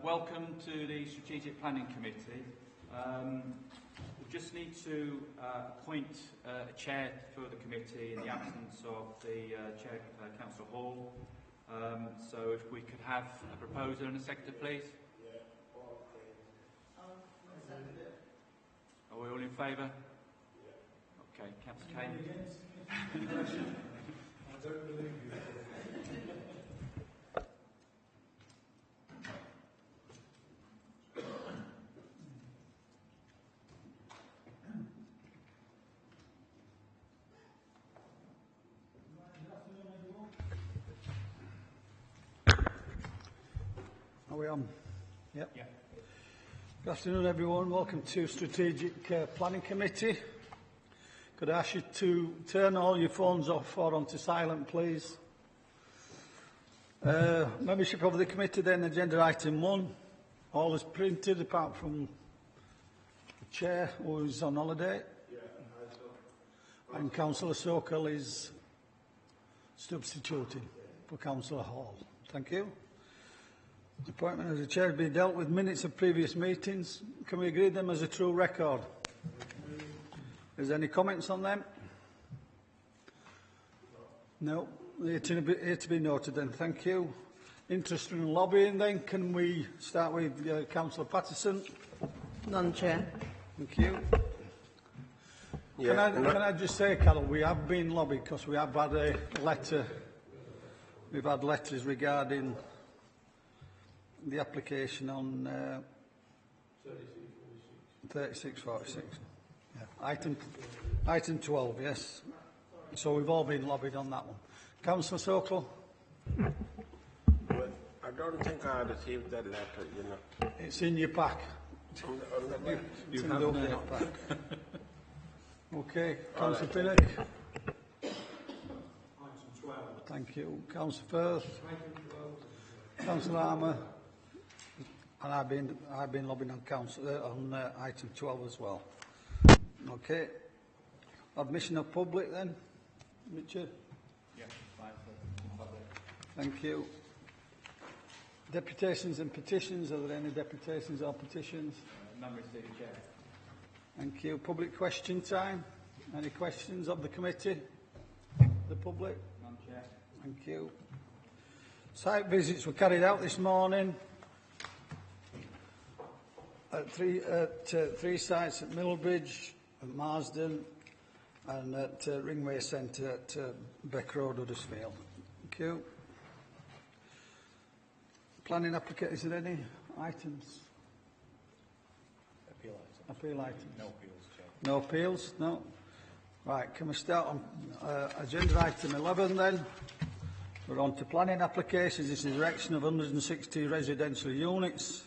Welcome to the Strategic Planning Committee. We just need to appoint a chair for the committee in the absence of the chair, Councillor Hall. So if we could have a proposer and a secretary, please. Are we all in favour? Okay, Councillor Kane. I don't believe you. Are we on? Yep. Yeah. Good afternoon, everyone. Welcome to Strategic Planning Committee. Could I ask you to turn all your phones off or onto silent, please? Membership of the committee, then, agenda item 1. All is printed apart from the chair, who is on holiday. And Councillor Sokol is substituting for Councillor Hall. Thank you. The appointment of the chair has been dealt with minutes of previous meetings. Can we agree them as a true record? Is there any comments on them? No. Here to be noted then. Thank you. Interest in lobbying then. Can we start with Councillor Patterson? None, Chair. Thank you. Yeah, can I just say, Carol, we have been lobbied because we have had a letter. We've had letters regarding the application on 3646. Yeah. Item 12, yes. So we've all been lobbied on that one. Councillor Sokol? Well, I don't think I received that letter, you know. It's in your pack. You have the pack. Okay, Councillor Pinnock? Item 12. Thank you. Councillor Firth? Councillor Armour? And I've been lobbying on item 12 as well. Okay. Admission of public then, Richard. Yeah, fine for public. Thank you. Deputations and petitions. Are there any deputations or petitions? None received, Chair. Thank you. Public question time. Any questions of the committee? The public? None, Chair. Thank you. Site visits were carried out this morning at three sites at Millbridge, at Marsden, and at Ringway Centre at Beck Road, Huddersfield. Thank you. Planning application. Is there any items? Appeal items. No appeals, Chair. No appeals? No. Right, can we start on agenda item 11 then? We're on to planning applications. This is erection of 160 residential units,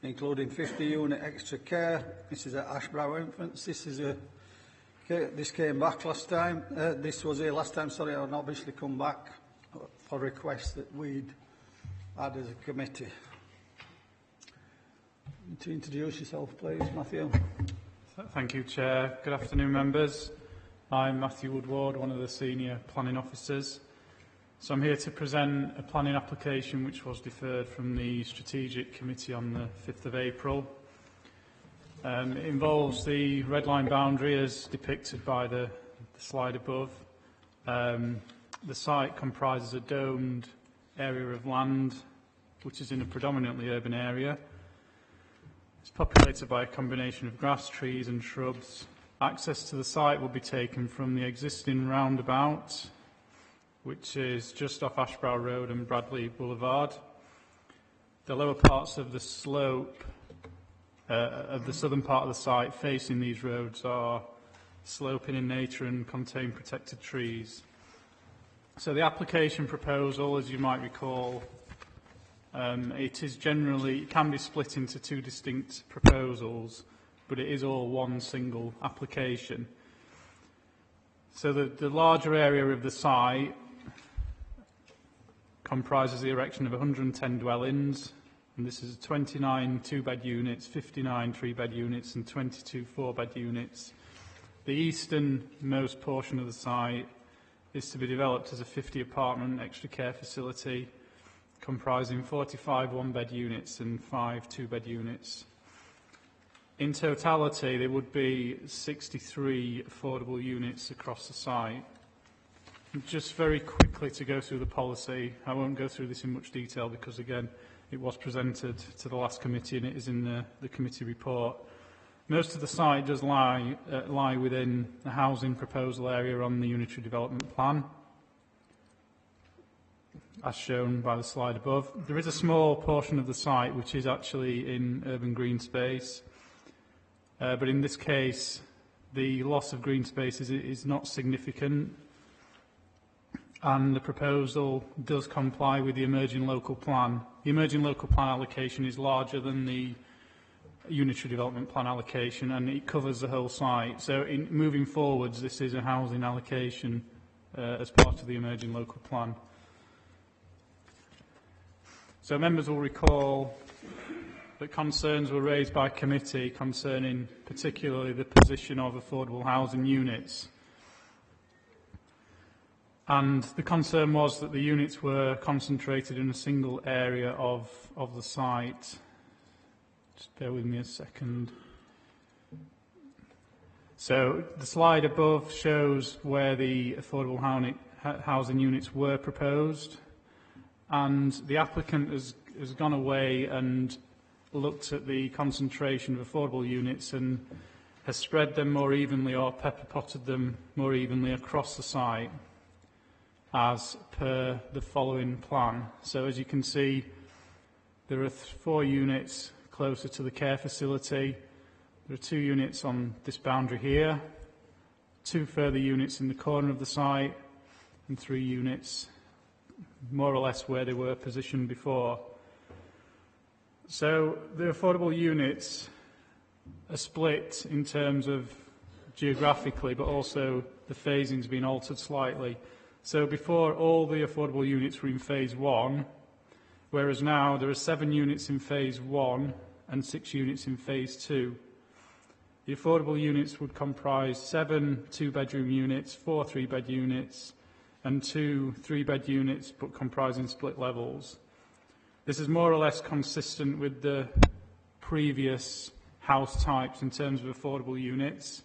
including 50-unit extra care. This is at Ashbrow Infants. This came back last time. This was here last time, sorry, and obviously come back for requests that we'd had as a committee. To introduce yourself, please, Matthew. Thank you, Chair. Good afternoon, members. I'm Matthew Woodward, one of the senior planning officers. So I'm here to present a planning application which was deferred from the Strategic Committee on the 5th of April. It involves the red line boundary as depicted by the slide above. The site comprises a domed area of land which is in a predominantly urban area. It's populated by a combination of grass, trees and shrubs. Access to the site will be taken from the existing roundabout, which is just off Ashbrow Road and Bradley Boulevard. The lower parts of the slope of the southern part of the site facing these roads are sloping in nature and contain protected trees. So the application proposal, as you might recall, it can be split into two distinct proposals, but it is all one single application. So the larger area of the site comprises the erection of 110 dwellings, and this is 29 two-bed units, 59 three-bed units and 22 four-bed units. The easternmost portion of the site is to be developed as a 50-apartment extra care facility comprising 45 one-bed units and 5 two-bed units. In totality, there would be 63 affordable units across the site. Just very quickly to go through the policy, I won't go through this in much detail because, again, it was presented to the last committee and it is in the committee report. Most of the site does lie within the housing proposal area on the unitary development plan, as shown by the slide above. There is a small portion of the site which is actually in urban green space, but in this case, the loss of green space is not significant, and the proposal does comply with the emerging local plan. The emerging local plan allocation is larger than the unitary development plan allocation, and it covers the whole site. So in moving forwards, this is a housing allocation as part of the emerging local plan. So members will recall that concerns were raised by committee concerning particularly the position of affordable housing units. And the concern was that the units were concentrated in a single area of the site. Just bear with me a second. So the slide above shows where the affordable housing units were proposed, and the applicant has gone away and looked at the concentration of affordable units and has spread them more evenly or pepper potted them more evenly across the site as per the following plan. So as you can see, there are 4 units closer to the care facility. There are 2 units on this boundary here, 2 further units in the corner of the site, and 3 units more or less where they were positioned before. So the affordable units are split in terms of geographically, but also the phasing's been altered slightly. So before, all the affordable units were in phase 1, whereas now there are 7 units in phase 1 and 6 units in phase 2. The affordable units would comprise 7 two-bedroom units, 4 three-bed units, and 2 three-bed units, but comprising split levels. This is more or less consistent with the previous house types in terms of affordable units.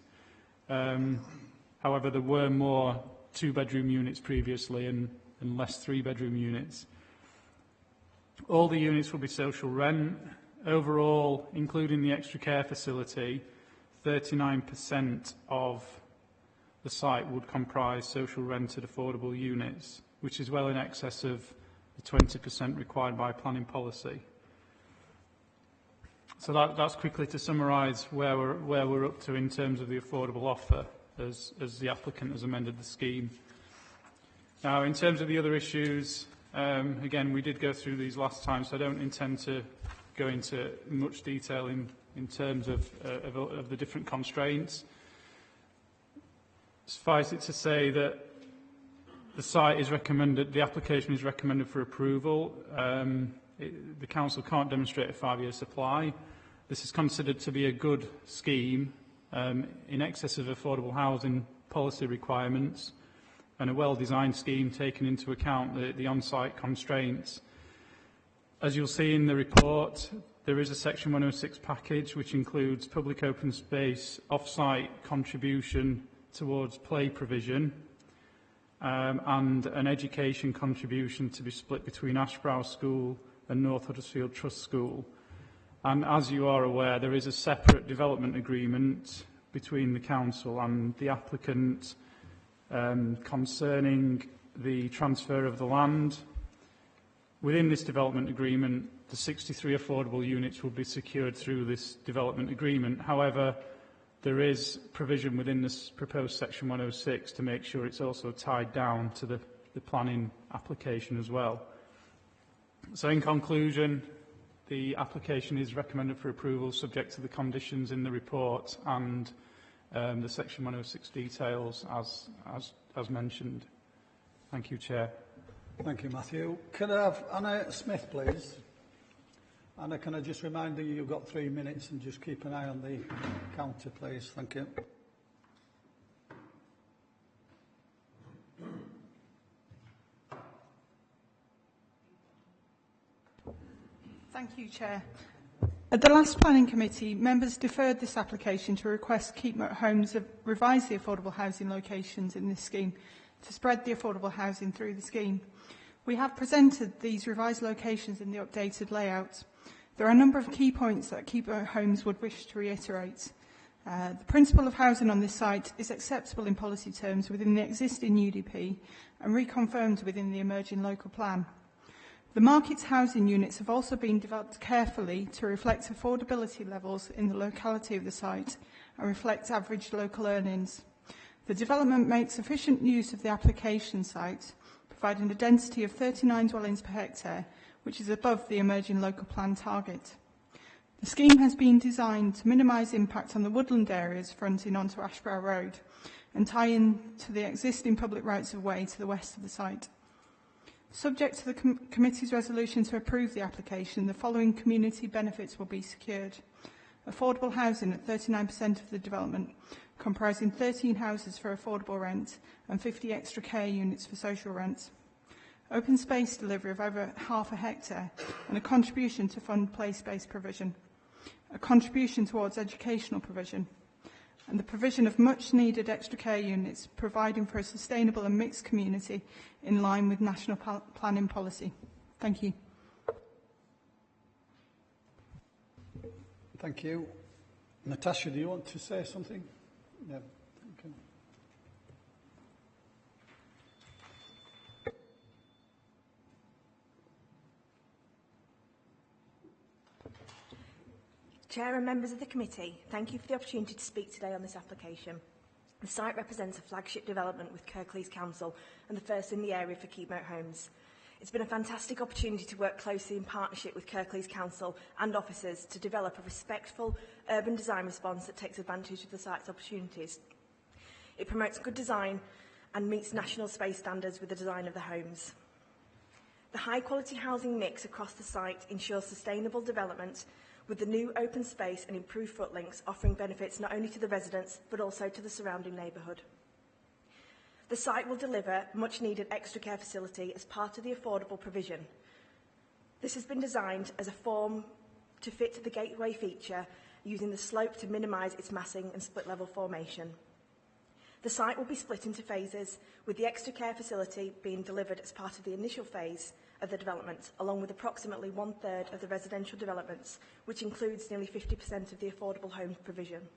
However, there were more 2-bedroom units previously and less 3-bedroom units. All the units will be social rent. Overall, including the extra care facility, 39% of the site would comprise social rented affordable units, which is well in excess of the 20% required by planning policy. So that's quickly to summarise where we're up to in terms of the affordable offer as the applicant has amended the scheme. Now, in terms of the other issues, again, we did go through these last time, so I don't intend to go into much detail in terms of the different constraints. Suffice it to say that the site is recommended, the application is recommended for approval. The council can't demonstrate a 5-year supply. This is considered to be a good scheme in excess of affordable housing policy requirements, and a well-designed scheme taking into account the on-site constraints. As you'll see in the report, there is a Section 106 package which includes public open space, off-site contribution towards play provision, and an education contribution to be split between Ashbrow School and North Huddersfield Trust School. And as you are aware, there is a separate development agreement between the council and the applicant concerning the transfer of the land. Within this development agreement, the 63 affordable units will be secured through this development agreement. However, there is provision within this proposed Section 106 to make sure it's also tied down to the planning application as well. So in conclusion, the application is recommended for approval subject to the conditions in the report and the Section 106 details as mentioned. Thank you, Chair. Thank you, Matthew. Can I have Anna Smith, please? Anna, can I just remind you you've got 3 minutes and just keep an eye on the counter, please. Thank you. Thank you, Chair. At the last Planning Committee, members deferred this application to request Keepmoat Homes revise the affordable housing locations in this scheme to spread the affordable housing through the scheme. We have presented these revised locations in the updated layout. There are a number of key points that Keepmoat Homes would wish to reiterate. The principle of housing on this site is acceptable in policy terms within the existing UDP and reconfirmed within the emerging local plan. The market's housing units have also been developed carefully to reflect affordability levels in the locality of the site and reflect average local earnings. The development makes sufficient use of the application site, providing a density of 39 dwellings per hectare, which is above the emerging local plan target. The scheme has been designed to minimise impact on the woodland areas fronting onto Ashbrow Road and tie in to the existing public rights of way to the west of the site. Subject to the committee's resolution to approve the application, the following community benefits will be secured. Affordable housing at 39% of the development, comprising 13 houses for affordable rent and 50 extra care units for social rent. Open space delivery of over half a hectare and a contribution to fund place-based provision. A contribution towards educational provision. And the provision of much-needed extra care units, providing for a sustainable and mixed community in line with national planning policy. Thank you. Thank you. Natasha, do you want to say something? Yeah. Okay. Chair and members of the committee, thank you for the opportunity to speak today on this application. The site represents a flagship development with Kirklees Council and the first in the area for Keepmoat Homes. It's been a fantastic opportunity to work closely in partnership with Kirklees Council and officers to develop a respectful urban design response that takes advantage of the site's opportunities. It promotes good design and meets national space standards with the design of the homes. The high-quality housing mix across the site ensures sustainable development, with the new open space and improved footlinks offering benefits not only to the residents but also to the surrounding neighbourhood. The site will deliver much needed extra care facility as part of the affordable provision. This has been designed as a form to fit the gateway feature, using the slope to minimise its massing and split level formation. The site will be split into phases, with the extra care facility being delivered as part of the initial phase of the development, along with approximately 1/3 of the residential developments, which includes nearly 50% of the affordable homes provision.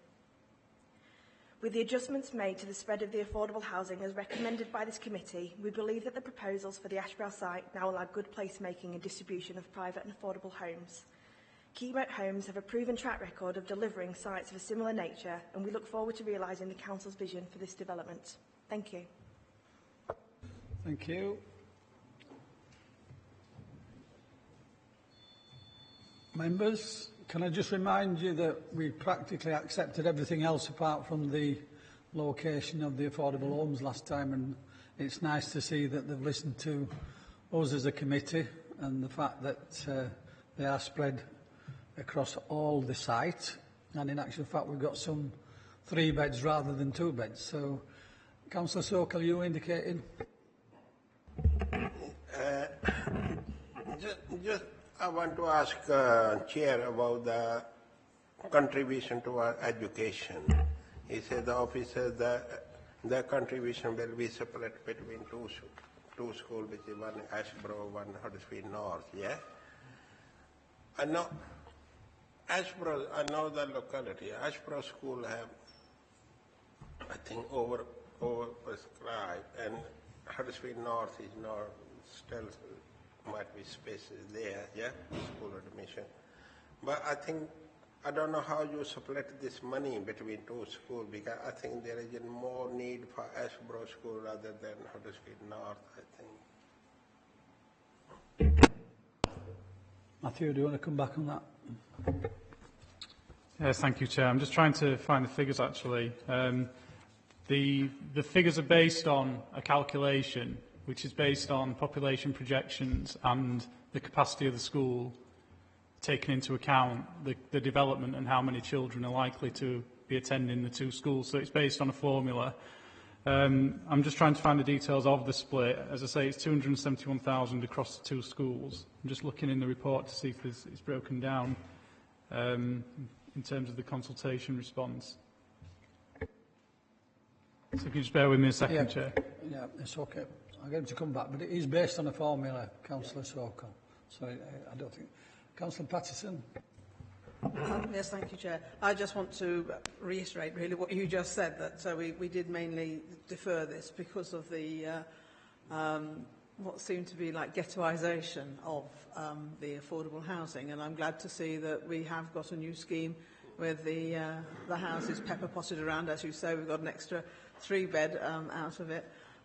With the adjustments made to the spread of the affordable housing as recommended by this committee, we believe that the proposals for the Ashbrow site now allow good placemaking and distribution of private and affordable homes. Keepmoat Homes have a proven track record of delivering sites of a similar nature, and we look forward to realising the Council's vision for this development. Thank you. Thank you. Members, can I just remind you that we practically accepted everything else apart from the location of the affordable homes last time, and it's nice to see that they've listened to us as a committee and the fact that they are spread across all the site, and in actual fact we've got some 3 beds rather than 2 beds. So, Councillor Sokal, you indicating? Just I want to ask Chair about the contribution to our education. He said the officer the contribution will be split between two schools, which is one Ashbrow, one Huddersfield North. Yeah, I know Ashbrow. I know the locality. Ashbrow School have, I think, over prescribed, and Huddersfield North is not still. Might be spaces there, yeah, school admission. But I don't know how you split this money between 2 schools, because I think there is more need for Ashbrow School rather than Huddersfield North, I think. Matthew, do you want to come back on that? Yes, thank you, Chair. I'm just trying to find the figures, actually. The figures are based on a calculation which is based on population projections and the capacity of the school, taking into account the development and how many children are likely to be attending the 2 schools. So it's based on a formula. I'm just trying to find the details of the split. As I say, it's 271,000 across the two schools. I'm just looking in the report to see if it's broken down in terms of the consultation response. So can you just bear with me a second, Chair? Yeah, it's okay. I'll get him to come back, but it is based on a formula, Councillor Sokol. So I don't think... Councillor Pattison? Yes, thank you, Chair. I just want to reiterate really what you just said, that we did mainly defer this because of the what seemed to be like ghettoisation of the affordable housing, and I'm glad to see that we have got a new scheme with the houses pepper potted around. As you say, we've got an extra 3-bed out of it.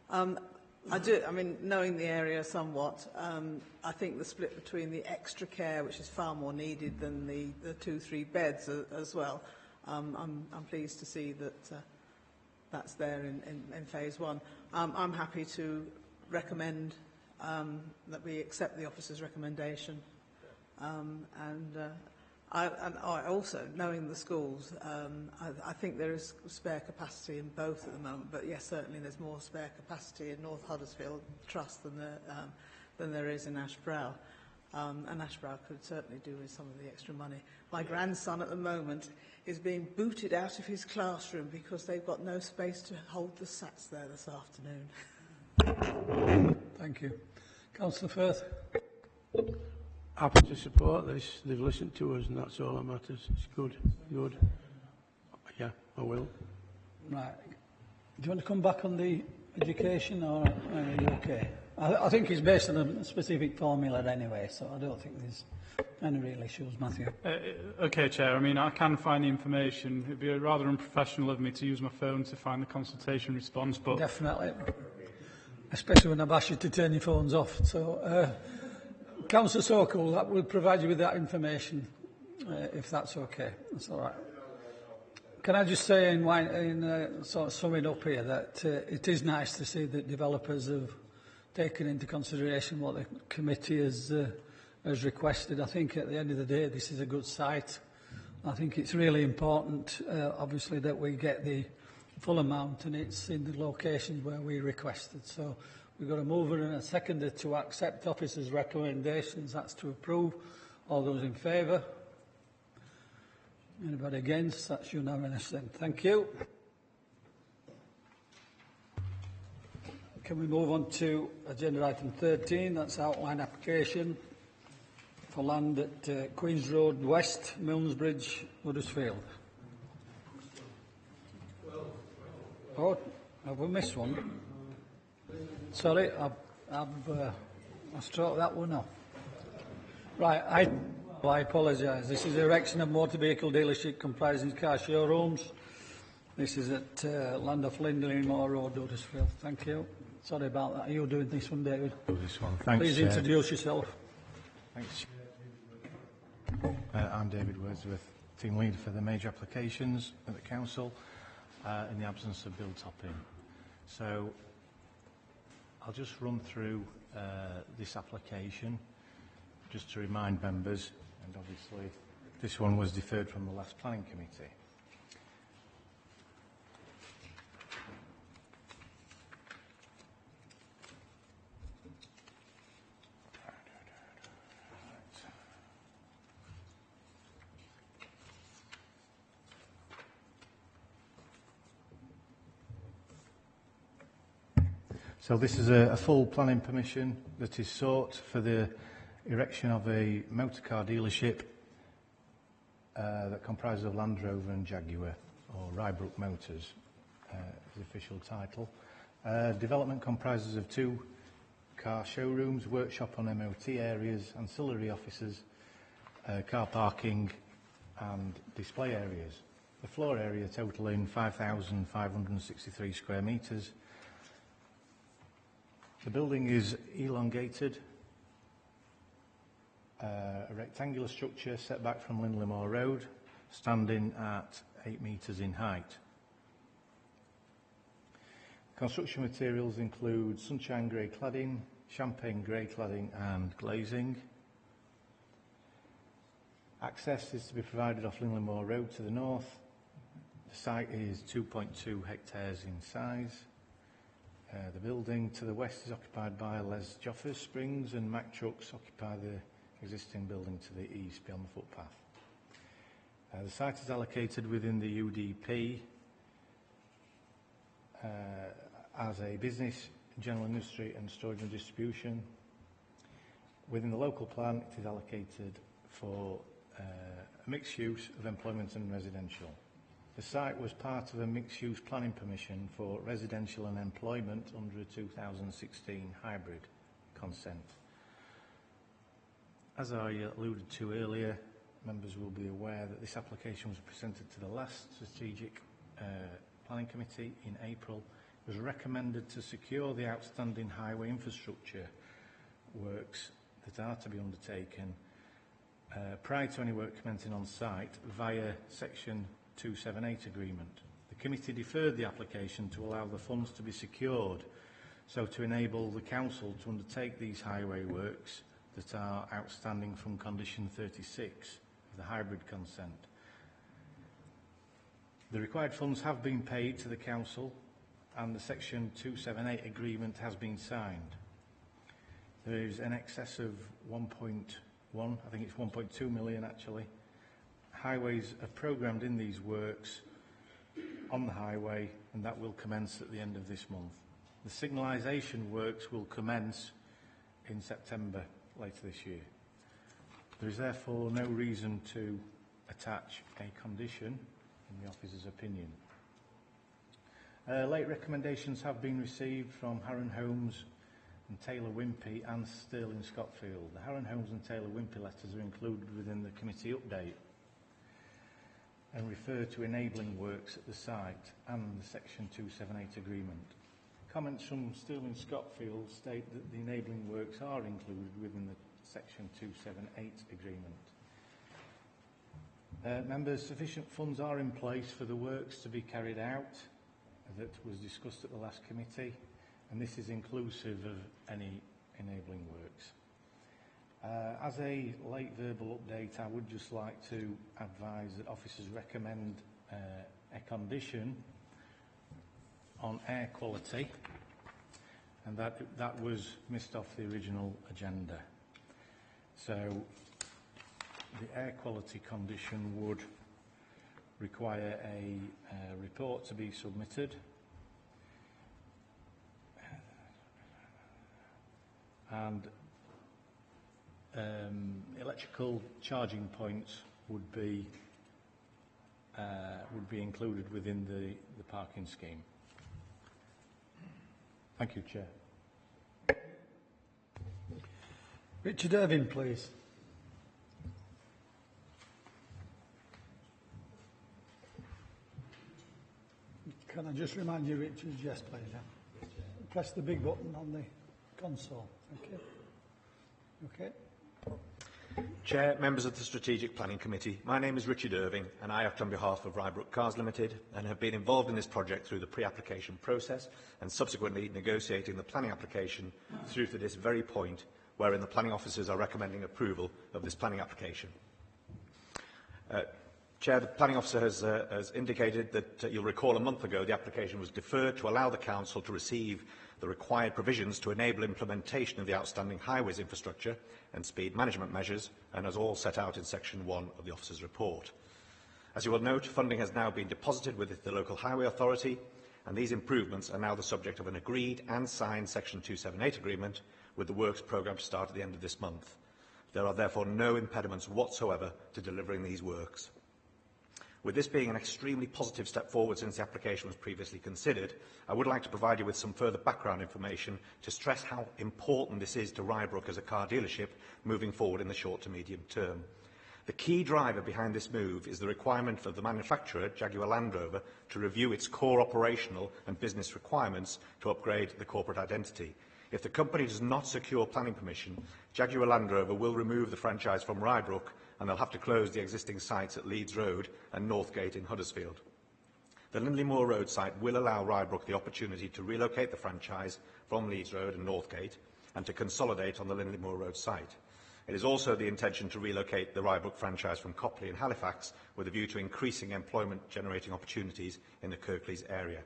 I mean, knowing the area somewhat, I think the split between the extra care, which is far more needed than the 2-3 beds as well, I'm pleased to see that that's there in phase 1. I'm happy to recommend that we accept the officer's recommendation, I also, knowing the schools, I think there is spare capacity in both at the moment, but yes, certainly there's more spare capacity in North Huddersfield Trust than there is in Ashbrow. And Ashbrow could certainly do with some of the extra money. My grandson at the moment is being booted out of his classroom because they've got no space to hold the SATs there this afternoon. Thank you. Councillor Firth? Happy to support this. They've listened to us, and that's all that matters. It's good. Good. Yeah, I will. Right. Do you want to come back on the education, or are you okay? I think it's based on a specific formula anyway, so I don't think there's any real issues, Matthew. Okay, Chair. I mean, I can find the information. It would be rather unprofessional of me to use my phone to find the consultation response, but... Definitely. Especially when I've asked you to turn your phones off. So, Councillor Sokol, that will provide you with that information, if that's okay. That's all right. Can I just say, in sort of summing up here, that it is nice to see that developers have taken into consideration what the committee has requested. I think at the end of the day, this is a good site. I think it's really important, obviously, that we get the full amount, and it's in the locations where we requested. So we've got a mover and a seconder to accept officers' recommendations. That's to approve. All those in favour? Anybody against? That's unanimous then. Thank you. Can we move on to agenda item 13? That's outline application for land at Queen's Road West, Milnesbridge, Huddersfield. Oh, have we missed one? Sorry, I struck that one off. Right, I apologise. This is the erection of motor vehicle dealership comprising car showrooms. This is at land off Lindley Moor Road, Huddersfield. Thank you. Sorry about that. Are you doing this one, David? This one. Thanks. Please introduce yourself. Thanks. I'm David Wordsworth, team leader for the major applications at the council, in the absence of Bill Topping. So I'll just run through this application just to remind members, and obviously this one was deferred from the last planning committee. So this is a full planning permission that is sought for the erection of a motor car dealership that comprises of Land Rover and Jaguar, or Rybrook Motors is the official title. Development comprises of 2 car showrooms, workshop on MOT areas, ancillary offices, car parking and display areas. The floor area totalling 5,563 square metres. The building is elongated, a rectangular structure set back from Lindley Moor Road, standing at 8 metres in height. Construction materials include sunshine grey cladding, champagne grey cladding and glazing. Access is to be provided off Lindley Moor Road to the north. The site is 2.2 hectares in size. The building to the west is occupied by Les Joffers Springs, and Mack Trucks occupy the existing building to the east beyond the footpath. The site is allocated within the UDP as a business, general industry and storage and distribution. Within the local plan, it is allocated for a mixed use of employment and residential. The site was part of a mixed use planning permission for residential and employment under a 2016 hybrid consent. As I alluded to earlier, members will be aware that this application was presented to the last strategic planning committee in April. It was recommended to secure the outstanding highway infrastructure works that are to be undertaken prior to any work commencing on site via Section 278 agreement. The committee deferred the application to allow the funds to be secured, so to enable the council to undertake these highway works that are outstanding from condition 36 of the hybrid consent. The required funds have been paid to the council and the Section 278 agreement has been signed. There is an excess of 1.1, I think it's 1.2 million actually. Highways are programmed in these works on the highway, and that will commence at the end of this month. The signalisation works will commence in September later this year. There is therefore no reason to attach a condition in the officer's opinion. Late recommendations have been received from Harron Holmes and Taylor Wimpey and Stirling Scotfield. The Harron Holmes and Taylor Wimpey letters are included within the committee update and refer to enabling works at the site and the Section 278 agreement. Comments from Stirling Scotfield state that the enabling works are included within the Section 278 agreement. Members, sufficient funds are in place for the works to be carried out that was discussed at the last committee, and this is inclusive of any enabling works. As a late verbal update, I would just like to advise that officers recommend a condition on air quality, and that was missed off the original agenda. So the air quality condition would require a report to be submitted and electrical charging points would be included within the parking scheme. Thank you, Chair. Richard Irving, please. Can I just remind you, Richard, yes, please. Yeah. Press the big button on the console. Thank you. Okay. Chair, members of the Strategic Planning Committee, my name is Richard Irving and I act on behalf of Rybrook Cars Limited and have been involved in this project through the pre-application process and subsequently negotiating the planning application through to this very point wherein the planning officers are recommending approval of this planning application. Chair, the planning officer has indicated that you'll recall a month ago the application was deferred to allow the council to receive the required provisions to enable implementation of the outstanding highways infrastructure and speed management measures, and as all set out in section 1 of the officer's report. As you will note, funding has now been deposited with the local highway authority, and these improvements are now the subject of an agreed and signed section 278 agreement with the works programme to start at the end of this month. There are therefore no impediments whatsoever to delivering these works. With this being an extremely positive step forward since the application was previously considered, I would like to provide you with some further background information to stress how important this is to Rybrook as a car dealership moving forward in the short to medium term. The key driver behind this move is the requirement of the manufacturer, Jaguar Land Rover, to review its core operational and business requirements to upgrade the corporate identity. If the company does not secure planning permission, Jaguar Land Rover will remove the franchise from Rybrook and they'll have to close the existing sites at Leeds Road and Northgate in Huddersfield. The Lindley Moor Road site will allow Rybrook the opportunity to relocate the franchise from Leeds Road and Northgate and to consolidate on the Lindley Moor Road site. It is also the intention to relocate the Rybrook franchise from Copley and Halifax with a view to increasing employment-generating opportunities in the Kirklees area.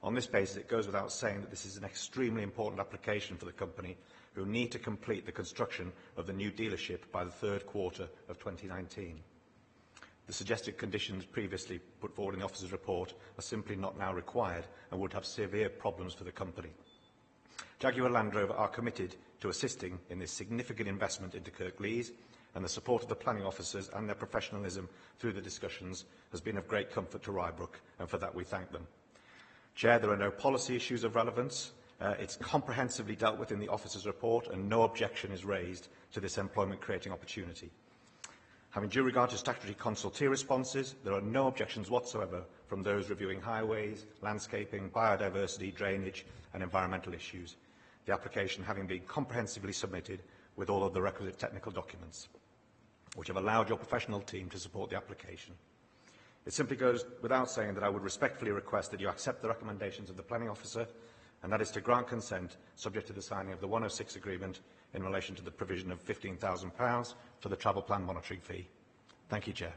On this basis, it goes without saying that this is an extremely important application for the company, who need to complete the construction of the new dealership by the third quarter of 2019. The suggested conditions previously put forward in the officer's report are simply not now required and would have severe problems for the company. Jaguar Land Rover are committed to assisting in this significant investment into Kirklees, and the support of the planning officers and their professionalism through the discussions has been of great comfort to Rybrook, and for that we thank them. Chair, there are no policy issues of relevance. It's comprehensively dealt with in the officer's report, and no objection is raised to this employment-creating opportunity. Having due regard to statutory consultee responses, there are no objections whatsoever from those reviewing highways, landscaping, biodiversity, drainage and environmental issues, the application having been comprehensively submitted with all of the requisite technical documents, which have allowed your professional team to support the application. It simply goes without saying that I would respectfully request that you accept the recommendations of the planning officer, and that is to grant consent subject to the signing of the 106 agreement in relation to the provision of £15,000 for the travel plan monitoring fee. Thank you, Chair.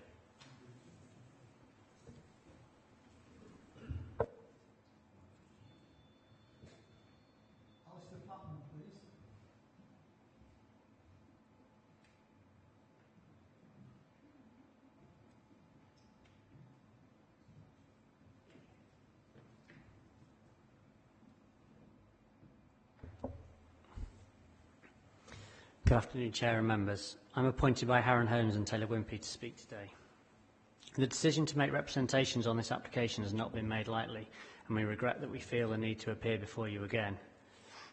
Good afternoon, Chair and members. I'm appointed by Harron Holmes and Taylor Wimpey to speak today. The decision to make representations on this application has not been made lightly, and we regret that we feel the need to appear before you again.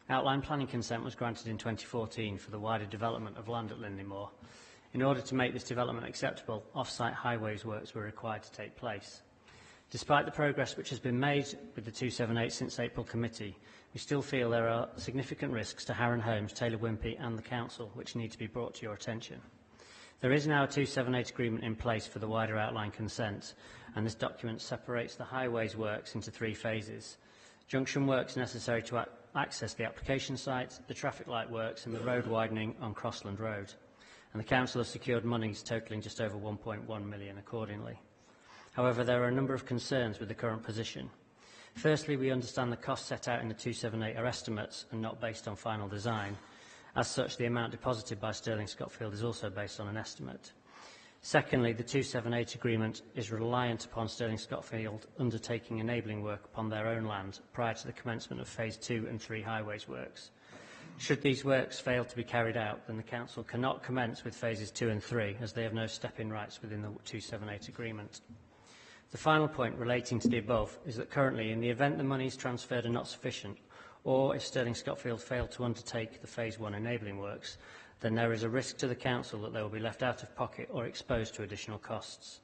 Outline planning consent was granted in 2014 for the wider development of land at Lindley Moor. In order to make this development acceptable, off-site highways works were required to take place. Despite the progress which has been made with the 278 since April committee, we still feel there are significant risks to Harron Holmes, Taylor Wimpey and the Council which need to be brought to your attention. There is now a 278 agreement in place for the wider outline consent, and this document separates the highways works into 3 phases. Junction works necessary to access the application site, the traffic light works and the road widening on Crossland Road. And the Council has secured monies totalling just over £1.1 million accordingly. However, there are a number of concerns with the current position. Firstly, we understand the costs set out in the 278 are estimates and not based on final design. As such, the amount deposited by Sterling Scotfield is also based on an estimate. Secondly, the 278 agreement is reliant upon Sterling Scotfield undertaking enabling work upon their own land prior to the commencement of Phase 2 and 3 highways works. Should these works fail to be carried out, then the Council cannot commence with Phases 2 and 3 as they have no step-in rights within the 278 agreement. The final point relating to the above is that currently, in the event the monies transferred are not sufficient, or if Sterling Scotfield failed to undertake the Phase 1 enabling works, then there is a risk to the Council that they will be left out of pocket or exposed to additional costs.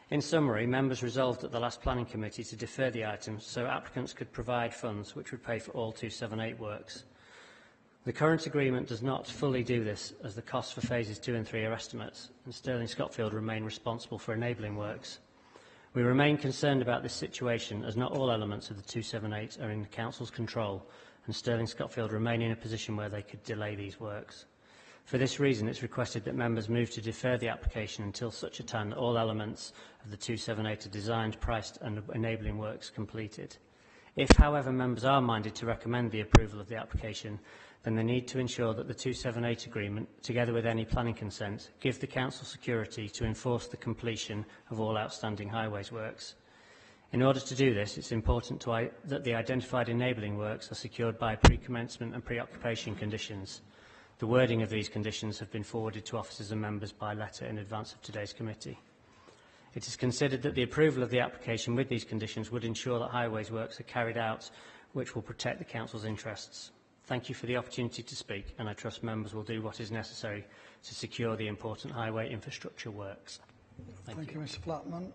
In summary, members resolved at the last Planning Committee to defer the items so applicants could provide funds which would pay for all 278 works. The current agreement does not fully do this, as the costs for Phases 2 and 3 are estimates, and Sterling Scotfield remain responsible for enabling works. We remain concerned about this situation, as not all elements of the 278 are in the Council's control, and Sterling Scotfield remain in a position where they could delay these works. For this reason, it's requested that members move to defer the application until such a time that all elements of the 278 are designed, priced and enabling works completed. If, however, members are minded to recommend the approval of the application, then they need to ensure that the 278 agreement, together with any planning consent, give the Council security to enforce the completion of all outstanding highways works. In order to do this, it's important that the identified enabling works are secured by pre-commencement and pre-occupation conditions. The wording of these conditions have been forwarded to officers and members by letter in advance of today's committee. It is considered that the approval of the application with these conditions would ensure that highways works are carried out, which will protect the Council's interests. Thank you for the opportunity to speak, and I trust members will do what is necessary to secure the important highway infrastructure works. Thank you, Mr. Flatman.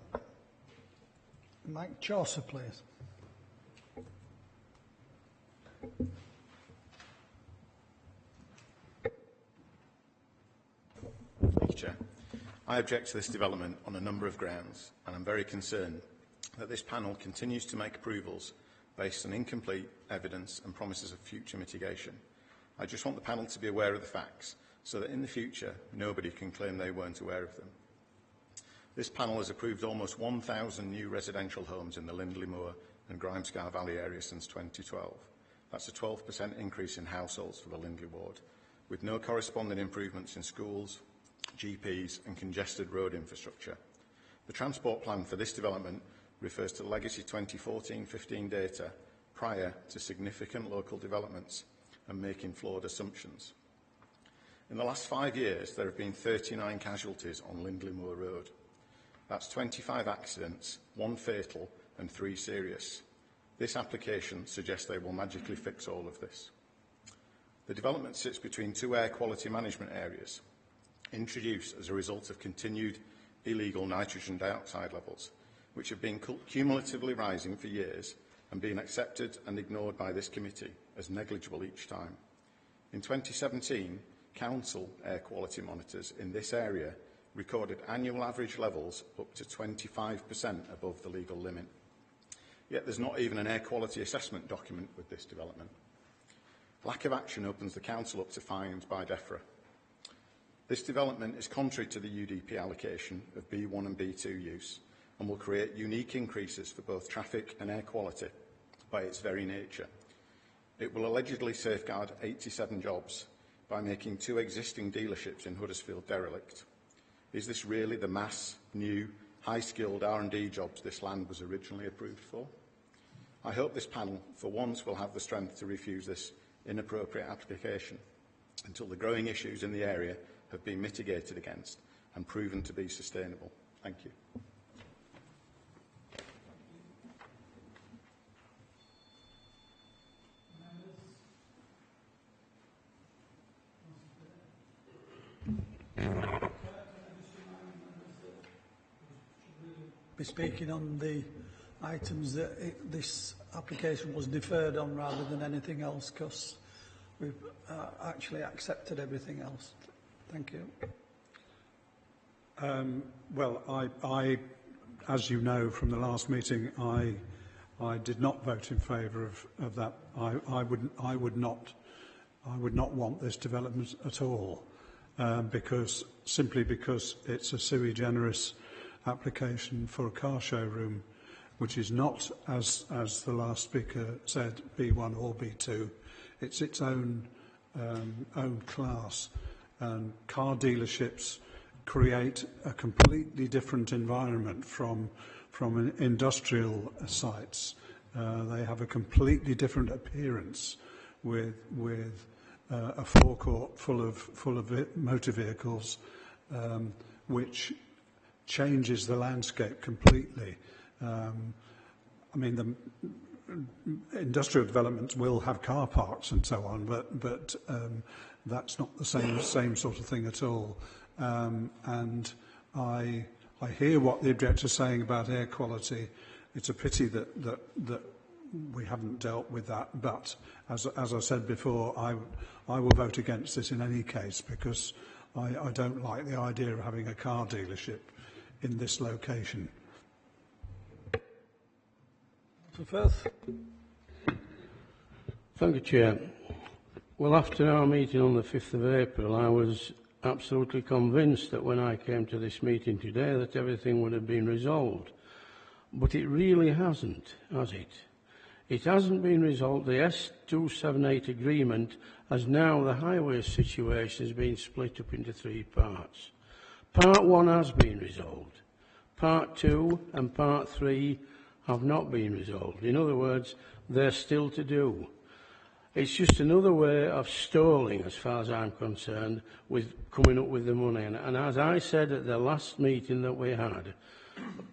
Mike Chaucer, please. Thank you, Chair. I object to this development on a number of grounds, and I'm very concerned that this panel continues to make approvals based on incomplete evidence and promises of future mitigation. I just want the panel to be aware of the facts, so that in the future, nobody can claim they weren't aware of them. This panel has approved almost 1,000 new residential homes in the Lindley Moor and Grimescar Valley area since 2012. That's a 12% increase in households for the Lindley ward, with no corresponding improvements in schools, GPs and congested road infrastructure. The transport plan for this development refers to legacy 2014-15 data prior to significant local developments and making flawed assumptions. In the last 5 years, there have been 39 casualties on Lindley Moor Road. That's 25 accidents, 1 fatal and 3 serious. This application suggests they will magically fix all of this. The development sits between 2 air quality management areas, introduced as a result of continued illegal nitrogen dioxide levels, which have been cumulatively rising for years and being accepted and ignored by this committee as negligible each time. In 2017, council air quality monitors in this area recorded annual average levels up to 25% above the legal limit. Yet there's not even an air quality assessment document with this development. Lack of action opens the council up to fines by DEFRA. This development is contrary to the UDP allocation of B1 and B2 use and will create unique increases for both traffic and air quality by its very nature. It will allegedly safeguard 87 jobs by making 2 existing dealerships in Huddersfield derelict. Is this really the mass, new, high-skilled R&D jobs this land was originally approved for? I hope this panel, for once, will have the strength to refuse this inappropriate application until the growing issues in the area have been mitigated against and proven to be sustainable. Thank you. Be speaking on the items that this application was deferred on rather than anything else, because we've actually accepted everything else. Thank you. Well, I, as you know from the last meeting, I did not vote in favour of that. I would not want this development at all, simply because it's a sui generis application for a car showroom, which is not, as the last speaker said, B1 or B2. It's its own class, and car dealerships create a completely different environment from industrial sites. They have a completely different appearance with a forecourt full of motor vehicles, which changes the landscape completely. I mean, the industrial developments will have car parks and so on, but that's not the same sort of thing at all. And I hear what the objector's saying about air quality. It's a pity that we haven't dealt with that. But as I said before, I will vote against this in any case, because I don't like the idea of having a car dealership in this location. Mr. Firth. Thank you, Chair. Well, after our meeting on the 5th of April, I was absolutely convinced that when I came to this meeting today that everything would have been resolved. But it really hasn't, has it? It hasn't been resolved. The S278 agreement has now, the highway situation has been split up into 3 parts. Part 1 has been resolved. Part 2 and Part 3 have not been resolved. In other words, they're still to do. It's just another way of stalling, as far as I'm concerned, with coming up with the money. And as I said at the last meeting that we had,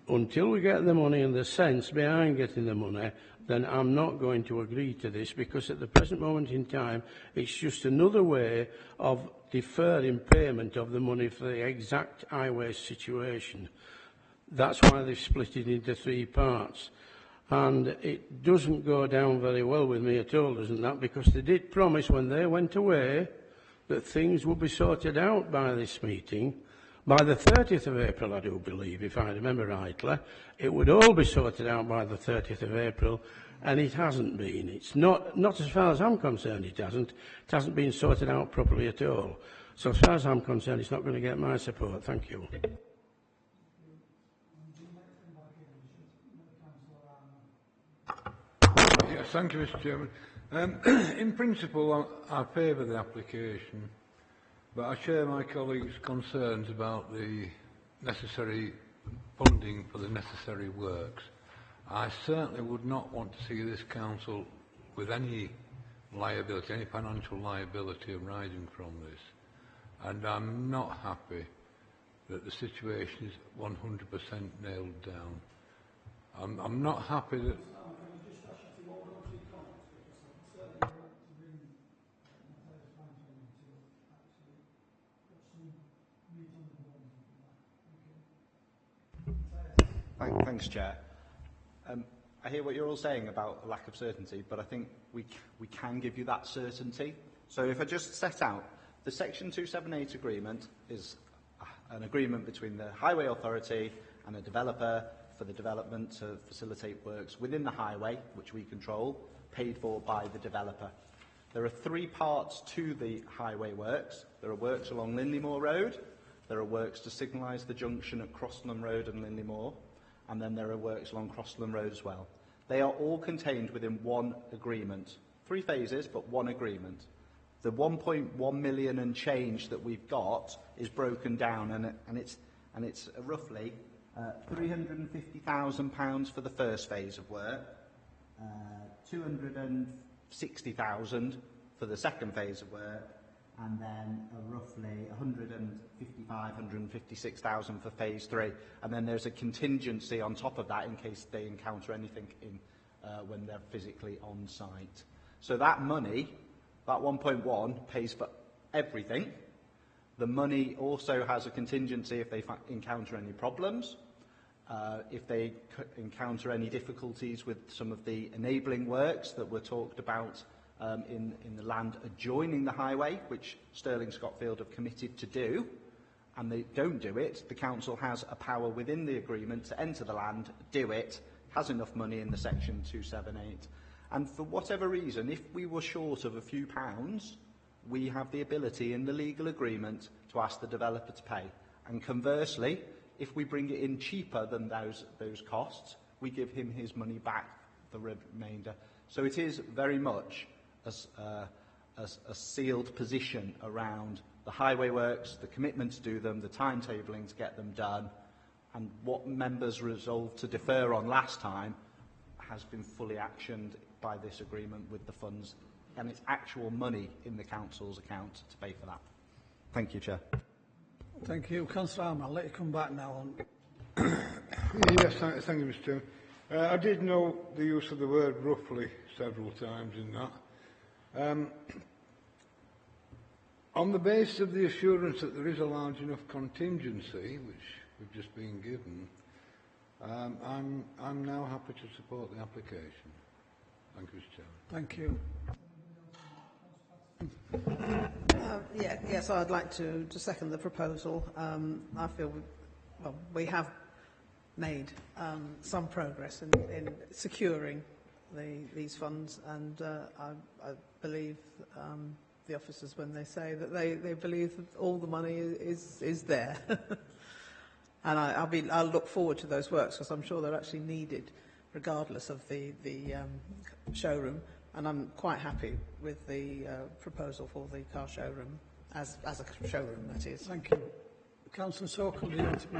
until we get the money and the sense behind getting the money, then I'm not going to agree to this, because at the present moment in time, it's just another way of deferring payment of the money for the exact highway situation. That's why they've split it into 3 parts. And it doesn't go down very well with me at all, doesn't that? Because they did promise when they went away that things would be sorted out by this meeting. By the 30th of April, I do believe, if I remember rightly, it would all be sorted out by the 30th of April, and it hasn't been. It's not as far as I'm concerned, it hasn't. It hasn't been sorted out properly at all. So as far as I'm concerned, it's not going to get my support. Thank you. Thank you, Mr. Chairman. In principle, I favour the application, but I share my colleagues' concerns about the necessary funding for the necessary works. I certainly would not want to see this council with any liability, any financial liability arising from this. And I'm not happy that the situation is 100% nailed down. I'm not happy that... Thanks, Chair. I hear what you're all saying about a lack of certainty, but I think we can give you that certainty. So if I just set out, the Section 278 agreement is an agreement between the Highway Authority and a developer for the development to facilitate works within the highway, which we control, paid for by the developer. There are three parts to the highway works. There are works along Lindleymore Road, there are works to signalise the junction at Crossland Road and Lindleymore, and then there are works along Crossland Road as well. They are all contained within one agreement. 3 phases, but one agreement. The 1.1 million and change that we've got is broken down, and it's roughly £350,000 for the first phase of work, 260,000 for the second phase of work, and then roughly 156,000 for phase 3. And then there's a contingency on top of that in case they encounter anything when they're physically on site. So that money, that 1.1, pays for everything. The money also has a contingency if they encounter any problems, if they encounter any difficulties with some of the enabling works that were talked about in the land adjoining the highway, which Stirling Scotfield have committed to do, and they don't do it, the council has a power within the agreement to enter the land, do it, has enough money in the Section 278. And for whatever reason, if we were short of a few pounds, we have the ability in the legal agreement to ask the developer to pay. And conversely, if we bring it in cheaper than those costs, we give him his money back, the remainder. So it is very much a sealed position around the highway works, the commitment to do them, the timetabling to get them done, and what members resolved to defer on last time has been fully actioned by this agreement with the funds, and it's actual money in the council's account to pay for that. Thank you, Chair. Thank you. Councillor Arm, I'll let you come back now on. Yes, thank you, Mr. Chairman. I did note the use of the word roughly several times in that. On the basis of the assurance that there is a large enough contingency, which we've just been given, I'm now happy to support the application. Thank you, Mr. Chairman. Thank you. Yes, I'd like to second the proposal. I feel we have made some progress in securing these funds, and I believe the officers when they say that they believe that all the money is there. And I'll look forward to those works because I'm sure they're actually needed regardless of the showroom, and I'm quite happy with the proposal for the car showroom as a showroom, that is. Thank you. Councillor Sokol, do you want to be...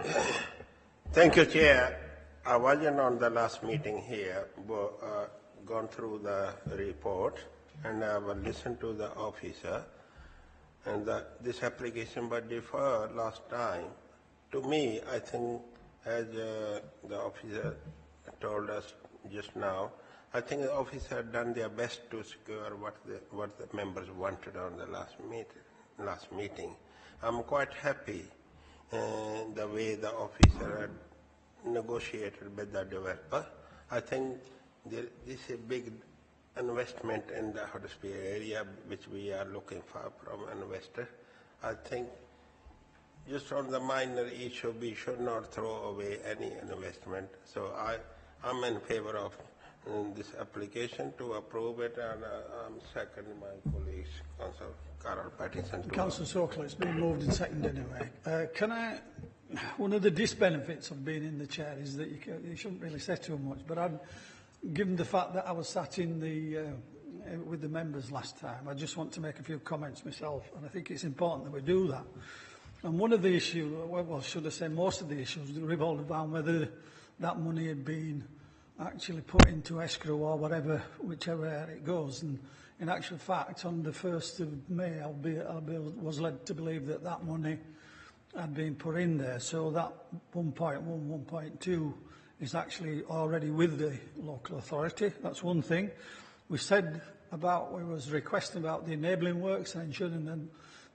Thank you, Chair. I wasn't on the last meeting here, but gone through the report, and I will listen to the officer. And this application was deferred last time. To me, I think, as the officer told us just now, I think the officer had done their best to secure what the members wanted on the last meeting. I'm quite happy the way the officer had negotiated with the developer. I think this is a big investment in the Huddersfield area, which we are looking for from an investor. I think just on the minor issue, we should not throw away any investment. So I'm in favour of this application to approve it, and I'm second my colleagues, Councillor Carol Pattison. Councillor Sokol, it's been moved and seconded anyway. One of the disbenefits of being in the chair is that you shouldn't really say too much, but given the fact that I was sat in the with the members last time, I just want to make a few comments myself, and I think it's important that we do that. And one of the issues, well, should I say most of the issues, revolved around whether that money had been actually put into escrow or whatever, whichever area it goes. And in actual fact, on the 1st of May, I was led to believe that that money had been put in there. So that 1.1, 1.2 is actually already with the local authority. That's one thing. We was requesting about the enabling works and ensuring that